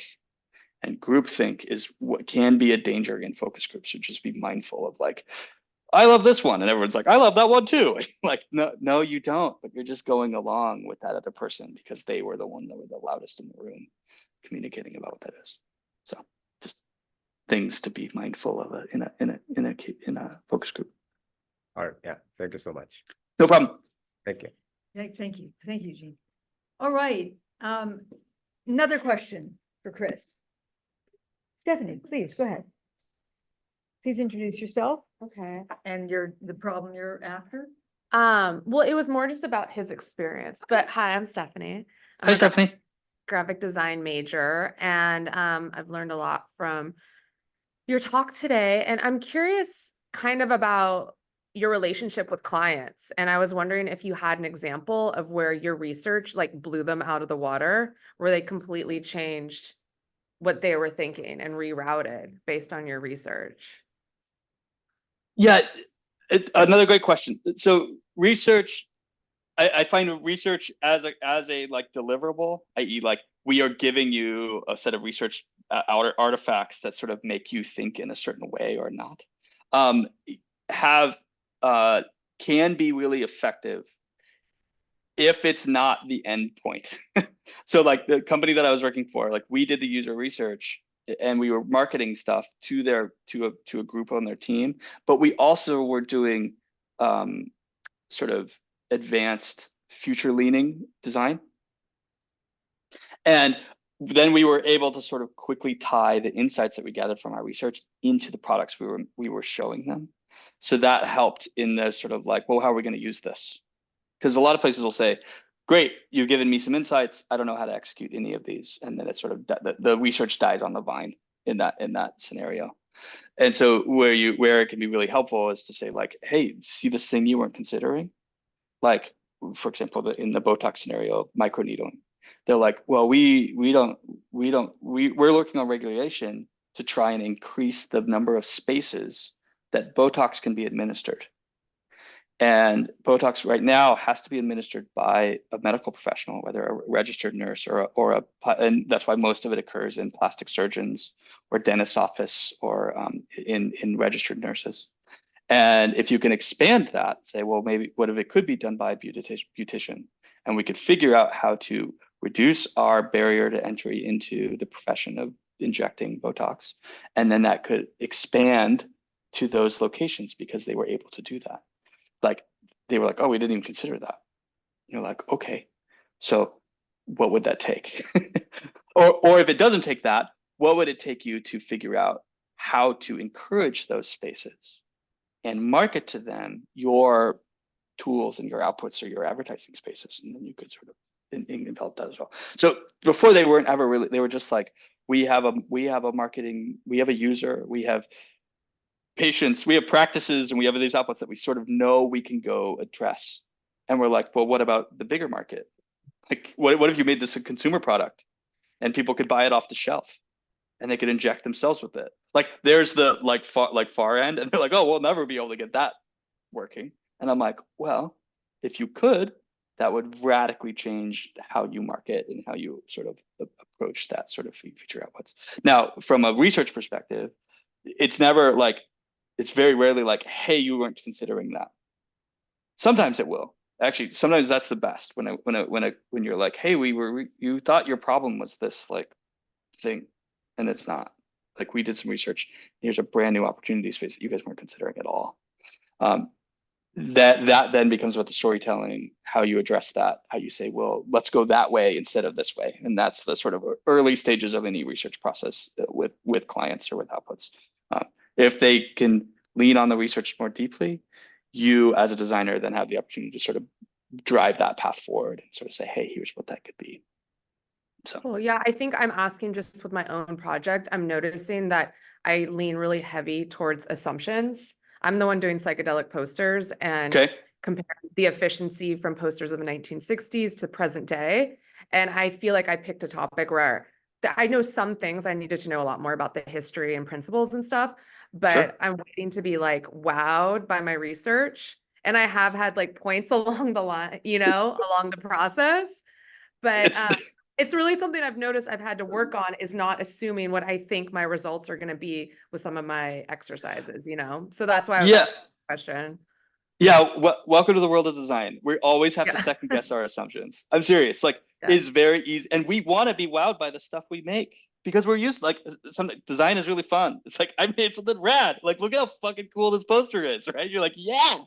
And groupthink is what can be a danger in focus groups. So just be mindful of like, I love this one. And everyone's like, I love that one too. Like, no, you don't. But you're just going along with that other person because they were the one that were the loudest in the room communicating about what that is. So just things to be mindful of in in a focus group. All right, yeah, thank you so much. No problem. Thank you. Thank you. Thank you, Gene. All right. Another question for Chris. Stephanie, please go ahead. Please introduce yourself Okay. and the problem you're after. Well, it was more just about his experience, but hi, I'm Stephanie. I'm Hi, a Stephanie. graphic design major, and I've learned a lot from your talk today. And I'm curious kind of about your relationship with clients. And I was wondering if you had an example of where your research like blew them out of the water, where they completely changed what they were thinking and rerouted based on your research. Yeah, another great question. So research, I find research as a like deliverable, i.e. like we are giving you a set of research artifacts that sort of make you think in a certain way or not, can be really effective if it's not the end point. So like the company that I was working for, like we did the user research and we were marketing stuff to a group on their team, but we also were doing sort of advanced future leaning design. And then we were able to sort of quickly tie the insights that we gathered from our research into the products we were showing them. So that helped in the sort of like, well, how are we going to use this? Because a lot of places will say, great, you've given me some insights. I don't know how to execute any of these. And then it's sort of the research dies on the vine in that scenario. And so where it can be really helpful is to say like, hey, see this thing you weren't considering? Like, for example, in the Botox scenario, microneedling. They're like, well, we're looking on regulation to try and increase the number of spaces that Botox can be administered. And Botox right now has to be administered by a medical professional, whether a registered nurse and that's why most of it occurs in plastic surgeons or dentist's office or in registered nurses. And if you can expand that, say, well, maybe what if it could be done by a beautician, and we could figure out how to reduce our barrier to entry into the profession of injecting Botox, and then that could expand to those locations because they were able to do that. Like they were like, oh, we didn't even consider that. You're like, okay, so what would that take? or if it doesn't take that, what would it take you to figure out how to encourage those spaces and market to them your tools and your outputs or your advertising spaces? And then you could sort of envelop that as well. So before they weren't ever really, they were just like, we have a marketing, we have a user, we have patients, we have practices, and we have these outputs that we sort of know we can go address. And we're like, well, what about the bigger market? Like, what if you made this a consumer product and people could buy it off the shelf and they could inject themselves with it? Like, there's the far end, and they're like, oh, we'll never be able to get that working. And I'm like, well, if you could, that would radically change how you market and how you sort of approach that sort of feature outputs. Now, from a research perspective, it's very rarely like, hey, you weren't considering that. Sometimes it will. Actually, sometimes that's the best when you're like, hey, you thought your problem was this like thing, and it's not. Like, we did some research. Here's a brand new opportunity space that you guys weren't considering at all. That then becomes about the storytelling, how you address that, how you say, well, let's go that way instead of this way. And that's the sort of early stages of any research process with clients or with outputs. If they can lean on the research more deeply, you as a designer then have the opportunity to sort of drive that path forward and sort of say, hey, here's what that could be. So, Well, yeah, I think I'm asking just with my own project, I'm noticing that I lean really heavy towards assumptions. I'm the one doing psychedelic posters and okay. compare the efficiency from posters of the 1960s to present day. And I feel like I picked a topic where I know some things I needed to know a lot more about the history and principles and stuff, but Sure. I'm waiting to be like wowed by my research. And I have had like points along the line, along the process, but it's really something I've noticed I've had to work on, is not assuming what I think my results are going to be with some of my exercises, So that's why I was asking the question. Yeah, welcome to the world of design. We always have to Yeah. second guess our assumptions. I'm serious. Like, Yeah. is very easy, and we want to be wowed by the stuff we make because we're used like some design is really fun. It's like I made something rad. Like look how fucking cool this poster is, right? You're like, yeah.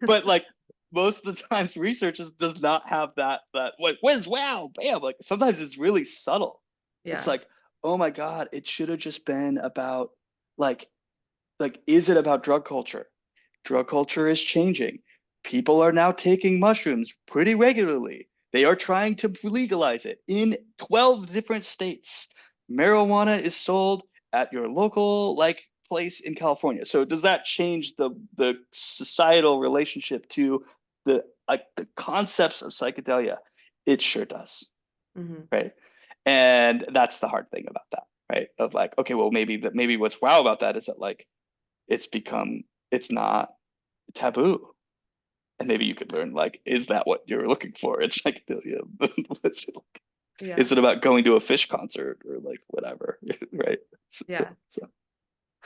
But like most of the times research does not have that what whiz wow bam. Like sometimes it's really subtle. It's Yeah. like, oh my God, it should have just been about like is it about drug culture? Drug culture is changing. People are now taking mushrooms pretty regularly. They are trying to legalize it in 12 different states. Marijuana is sold at your local like place in California. So does that change the societal relationship to the concepts of psychedelia? It sure does, Mhm. right? And that's the hard thing about that, right? Of like, okay, well maybe what's wow about that is that like it's not taboo, and maybe you could learn like, is that what you're looking for? It's like, what's it like? Yeah. Is it about going to a Fish concert or like whatever, right? Yeah. So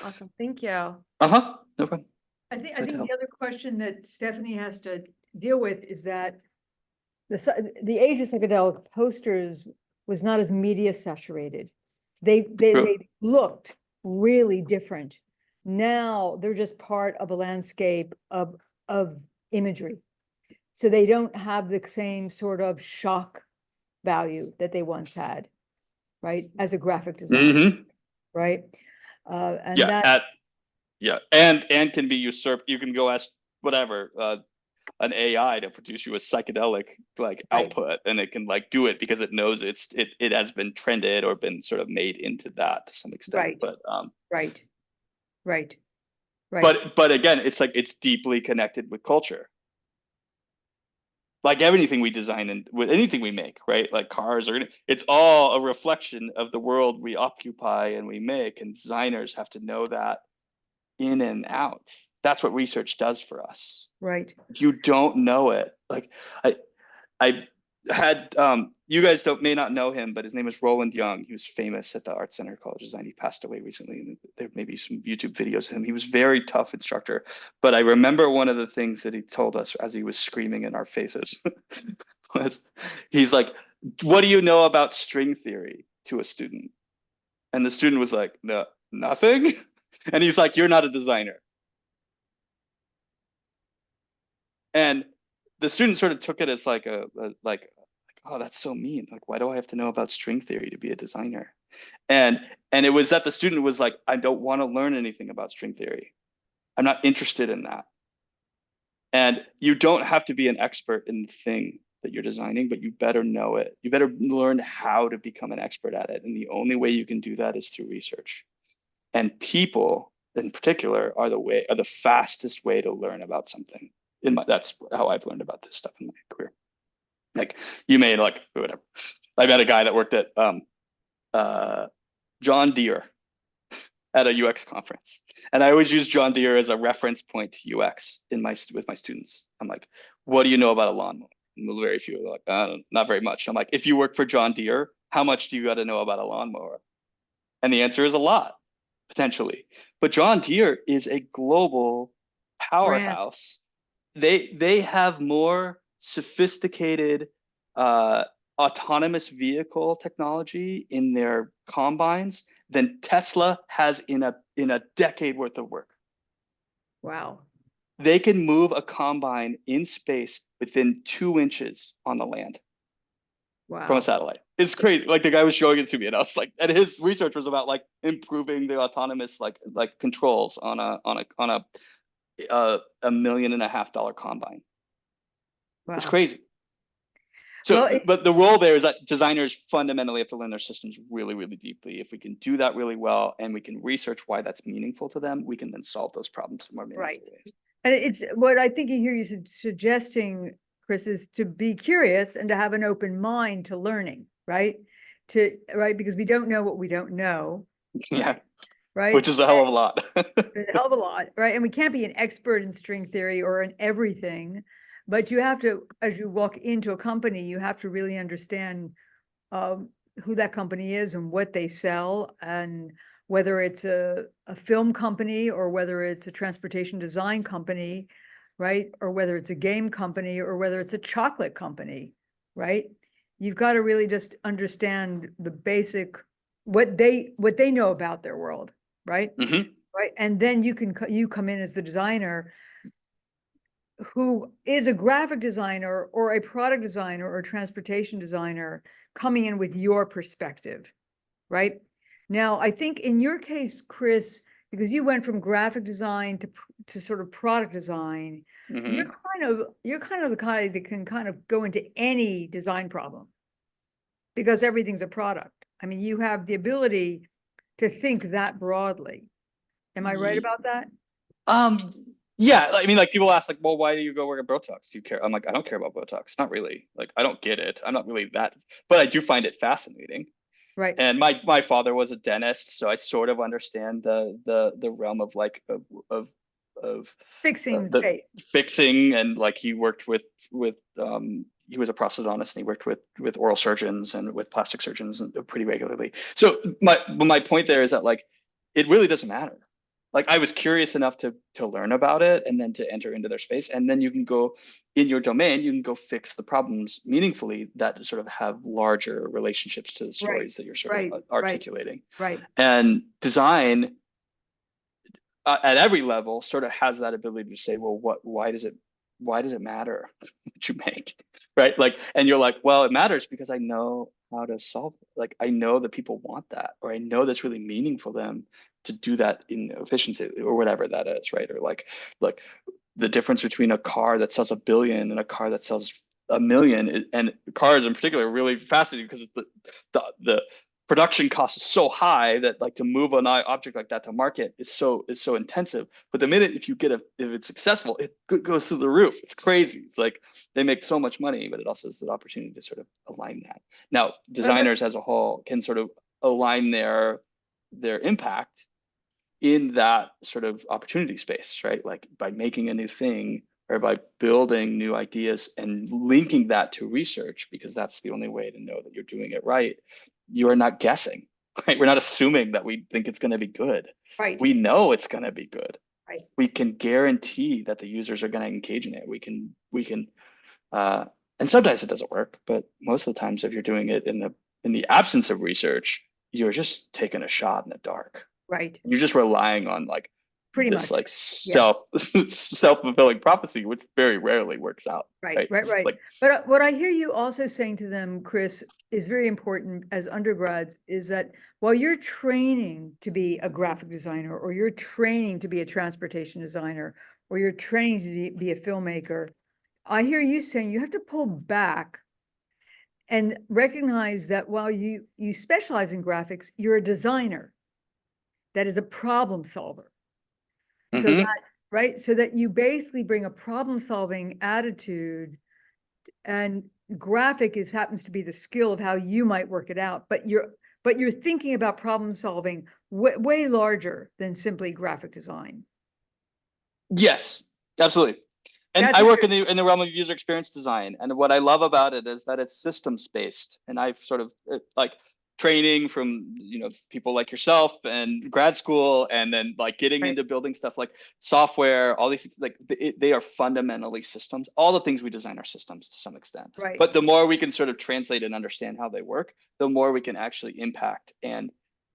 Awesome. Thank you. no problem. I Glad to think help. the other question that Stephanie has to deal with is that the age of psychedelic posters was not as media saturated. They True. looked really different. Now they're just part of a landscape of imagery. So they don't have the same sort of shock value that they once had, right? As a graphic designer, Hmm. right? And Yeah, that and can be usurped. You can go ask whatever an AI to produce you a psychedelic like Right. output, and it can like do it because it knows it has been trended or been sort of made into that to some extent. Right. But right. but again, it's like it's deeply connected with culture. Like everything we design and with anything we make, right? Like cars are it's all a reflection of the world we occupy and we make, and designers have to know that in and out. That's what research does for us. Right. If you don't know it, like I had you guys may not know him, but his name is Roland Young. He was famous at the Art Center College of Design. He passed away recently, and there may be some YouTube videos of him. He was a very tough instructor, but I remember one of the things that he told us as he was screaming in our faces was he's like, "What do you know about string theory?" to a student, and the student was like, "No, nothing." And he's like, "You're not a designer." And the student sort of took it as like like, oh, that's so mean. Like, why do I have to know about string theory to be a designer? And it was that the student was like, I don't want to learn anything about string theory. I'm not interested in that. And you don't have to be an expert in the thing that you're designing, but you better know it. You better learn how to become an expert at it. And the only way you can do that is through research. And people in particular are the fastest way to learn about something. That's how I've learned about this stuff in my career. Like you may like whatever. I met a guy that worked at John Deere at a UX conference, and I always use John Deere as a reference point to UX with my students. I'm like, what do you know about a lawnmower? And very few are like, not very much. I'm like, if you work for John Deere, how much do you got to know about a lawnmower? And the answer is a lot, potentially. But John Deere is a global powerhouse. They have more sophisticated autonomous vehicle technology in their combines than Tesla has in a decade worth of work. Wow. They can move a combine in space within 2 inches on the land from a satellite. It's crazy. Like the guy was showing it to me, and I was like, and his research was about like improving the autonomous like controls on a $1.5 million combine. Wow. It's crazy. So, but the role there is that designers fundamentally have to learn their systems really, really deeply. If we can do that really well, and we can research why that's meaningful to them, we can then solve those problems in more meaningful ways. And it's what I think you hear you suggesting, Chris, is to be curious and to have an open mind to learning, right? Because we don't know what we don't know. Yeah. Right. Which is a hell of a lot. A hell of a lot, right? And we can't be an expert in string theory or in everything, but you have to, as you walk into a company, you have to really understand who that company is and what they sell, and whether it's a film company or whether it's a transportation design company, right? Or whether it's a game company or whether it's a chocolate company, right? You've got to really just understand the basic, what they know about their world, right? Mhm. Right. And then you come in as the designer who is a graphic designer or a product designer or a transportation designer coming in with your perspective, right? Now, I think in your case, Chris, because you went from graphic design to sort of product design, you're Mhm. kind of the guy that can kind of go into any design problem because everything's a product. I mean, you have the ability to think that broadly. Am I right Ye- about that? Um, yeah, I mean, like people ask, like, well, why do you go work at Botox? Do you care? I'm like, I don't care about Botox. Not really. Like, I don't get it. I'm not really that, but I do find it fascinating. Right. And my father was a dentist, so I sort of understand the realm of like of of Fixing the the face. fixing, and like he worked with he was a prosthodontist and he worked with oral surgeons and with plastic surgeons pretty regularly. So my point there is that like it really doesn't matter. Like I was curious enough to learn about it and then to enter into their space, and then you can go in your domain, you can go fix the problems meaningfully that sort of have larger relationships to the Right. stories that you're sort Right. of Right. articulating. Right. And design at every level sort of has that ability to say, well, why does it matter what you make, right? Like, and you're like, well, it matters because I know how to solve it. Like, I know that people want that, or I know that's really meaningful to them to do that in efficiency or whatever that is, right? Or like the difference between a car that sells 1 billion and a car that sells 1 million, and cars in particular are really fascinating because the production cost is so high that like to move an object like that to market is so intensive. But the minute if it's successful, it goes through the roof. It's crazy. It's like they make so much money, but it also is the opportunity to sort of align that. Now, designers as a whole can sort of align their impact in that sort of opportunity space, right? Like by making a new thing or by building new ideas and linking that to research, because that's the only way to know that you're doing it right. You are not guessing, right? We're not assuming that we think it's going to be good. Right. We know it's going to be good. Right. We can guarantee that the users are going to engage in it. And sometimes it doesn't work, but most of the times if you're doing it in the absence of research, you're just taking a shot in the dark. Right. You're just relying on like Pretty this much. like Yeah. self-fulfilling prophecy, which very rarely works out. Right. Right. It's Right. like, But what I hear you also saying to them, Chris, is very important as undergrads is that while you're training to be a graphic designer, or you're training to be a transportation designer, or you're training to be a filmmaker, I hear you saying you have to pull back and recognize that while you specialize in graphics, you're a designer that is a problem solver. So mhm. that, right, so that you basically bring a problem solving attitude, and graphic happens to be the skill of how you might work it out, but you're thinking about problem solving way larger than simply graphic design. Yes, absolutely. And That's I work interesting. in the realm of user experience design, and what I love about it is that it's systems based, and I've sort of like training from people like yourself and grad school, and then like getting Right. into building stuff like software, all these things, like they are fundamentally systems. All the things we design are systems to some extent, Right. but the more we can sort of translate and understand how they work, the more we can actually impact and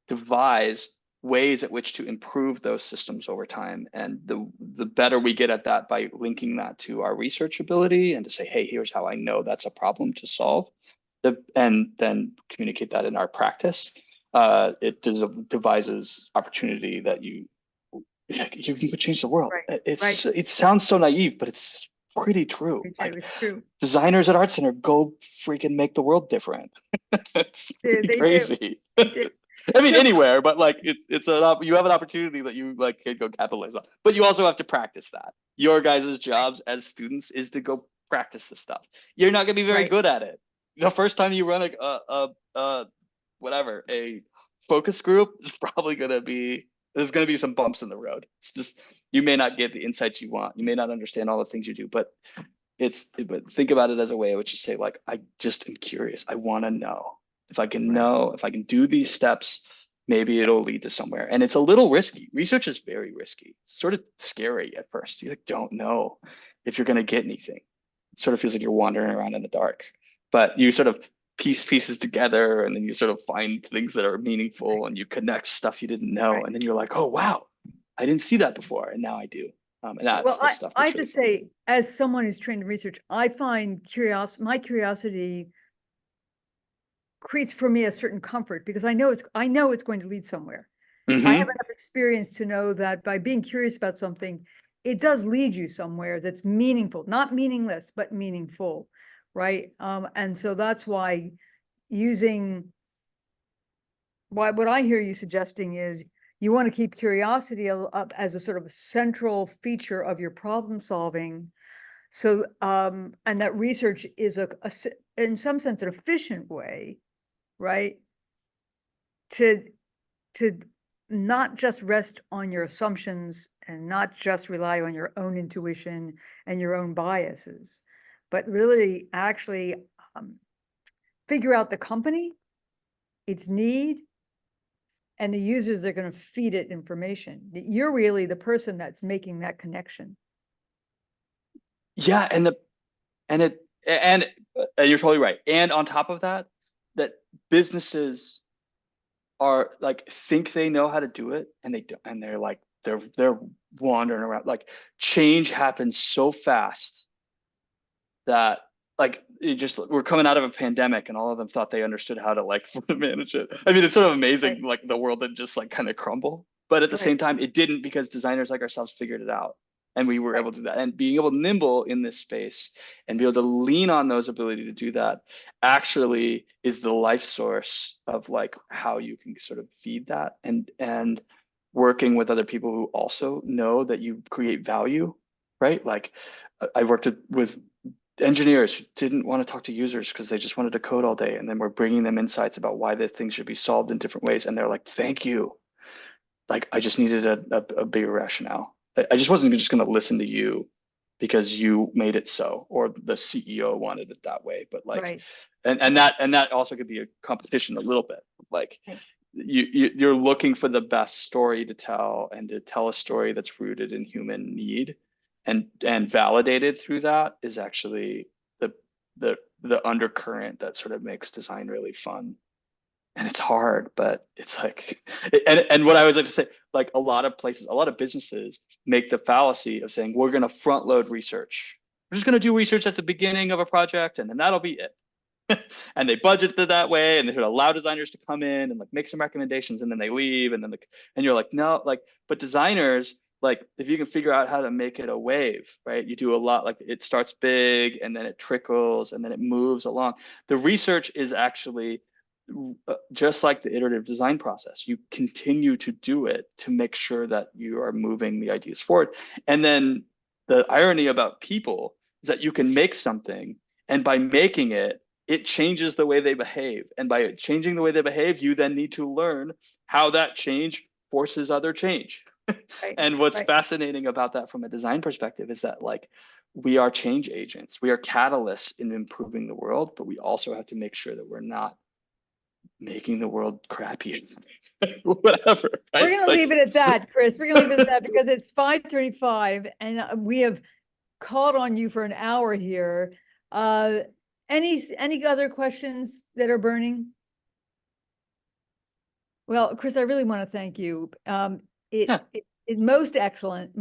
devise ways at which to improve those systems over time. And the better we get at that by linking that to our research ability and to say, hey, here's how I know that's a problem to solve, and then communicate that in our practice, it devises opportunity that you can change the world. Right. Right. It sounds so naive, but it's pretty true. Like It's true. designers at Art Center go freaking make the world different. It's pretty They do. crazy. They do. I mean, So, anywhere, but like you have an opportunity that you like can go capitalize on, but you also have to practice that. Your guys' right. jobs as students is to go practice the stuff. You're not gonna be very Right. good at it. The first time you run a focus group is probably there's gonna be some bumps in the road. It's just you may not get the insights you want. You may not understand all the things you do, but think about it as a way which is say like, I just am curious. I want to know. If I can know, if I can do these steps, maybe it'll lead to somewhere. And it's a little risky. Research is very risky. It's sort of scary at first. You like don't know if you're going to get anything. It sort of feels like you're wandering around in the dark. But you sort of piece pieces together, and then you sort of find things that are meaningful, and you connect stuff you didn't know, Right. and then you're like, oh wow, I didn't see that before, and now I do. And that's Well, the stuff I that's have to really say, as someone who's trained in research, I find my curiosity creates for me a certain comfort because I know it's going to lead somewhere. fun. I have enough experience to know that by being curious about something, it does lead you somewhere that's meaningful, not meaningless, but meaningful, right? And so that's why what I hear you suggesting is you want to keep curiosity up as a sort of a central feature of your problem solving. So, and that research is in some sense, an efficient way, right? To not just rest on your assumptions and not just rely on your own intuition and your own biases, but really actually figure out the company, its need, and the users that are going to feed it information. You're really the person that's making that connection. Yeah, and you're totally right. And on top of that, that businesses are like think they know how to do it, and they don't, and they're like they're wandering around. Like change happens so fast that like we're coming out of a pandemic, and all of them thought they understood how to like manage it. I mean, it's sort of amazing, Right. like the world that just like kind of crumble. But at the Right. same time, it didn't, because designers like ourselves figured it out, and we were Right. able to do that. And being able to nimble in this space and be able to lean on those ability to do that actually is the life source of like how you can sort of feed that, and working with other people who also know that you create value, right? Like I worked with engineers who didn't want to talk to users because they just wanted to code all day, and then we're bringing them insights about why the things should be solved in different ways, and they're like, thank you, like I just needed a bigger rationale. I just wasn't just going to listen to you because you made it so, or the CEO wanted it that way, but like Right. and that also could be a competition a little bit, like Right. you're looking for the best story to tell, and to tell a story that's rooted in human need and validated through that is actually the undercurrent that sort of makes design really fun. And it's hard, but it's like and what I always like to say, like a lot of places, a lot of businesses make the fallacy of saying we're going to front load research. We're just going to do research at the beginning of a project, and then that'll be it. And they budget it that way, and they sort of allow designers to come in and like make some recommendations, and then they leave, and then and you're like, no, like, but designers, like if you can figure out how to make it a wave, right? You do a lot, like it starts big and then it trickles and then it moves along. The research is actually just like the iterative design process. You continue to do it to make sure that you are moving the ideas forward. And then the irony about people is that you can make something, and by making it, it changes the way they behave. And by changing the way they behave, you then need to learn how that change forces other change. Right. And what's Right. fascinating about that from a design perspective is that like we are change agents. We are catalysts in improving the world, but we also have to make sure that we're not making the world crappy. Whatever. Right? We're going to leave it at that, Chris. We're going to leave it at that because it's 5:35 and we have called on you for an hour here. Any other questions that are burning? Well, Chris, I really want to thank you. It most excellent,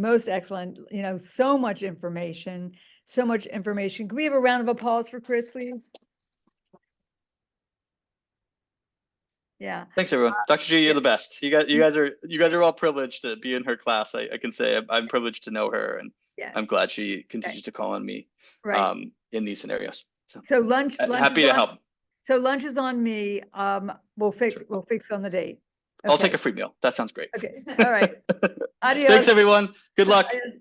you know, so much information. Can we have a round of applause for Chris, please? Yeah. Thanks, everyone. Dr. G, you're the best. You guys are all privileged to be in her class. I can say I'm privileged to know her, and Yeah. I'm glad she continues to call on me Right. in these scenarios. So lunch Happy to help. So lunch is on me. We'll fix on the date. I'll take a free meal. That sounds great. Okay. All right. Adios. Thanks, everyone. Good luck. Adios.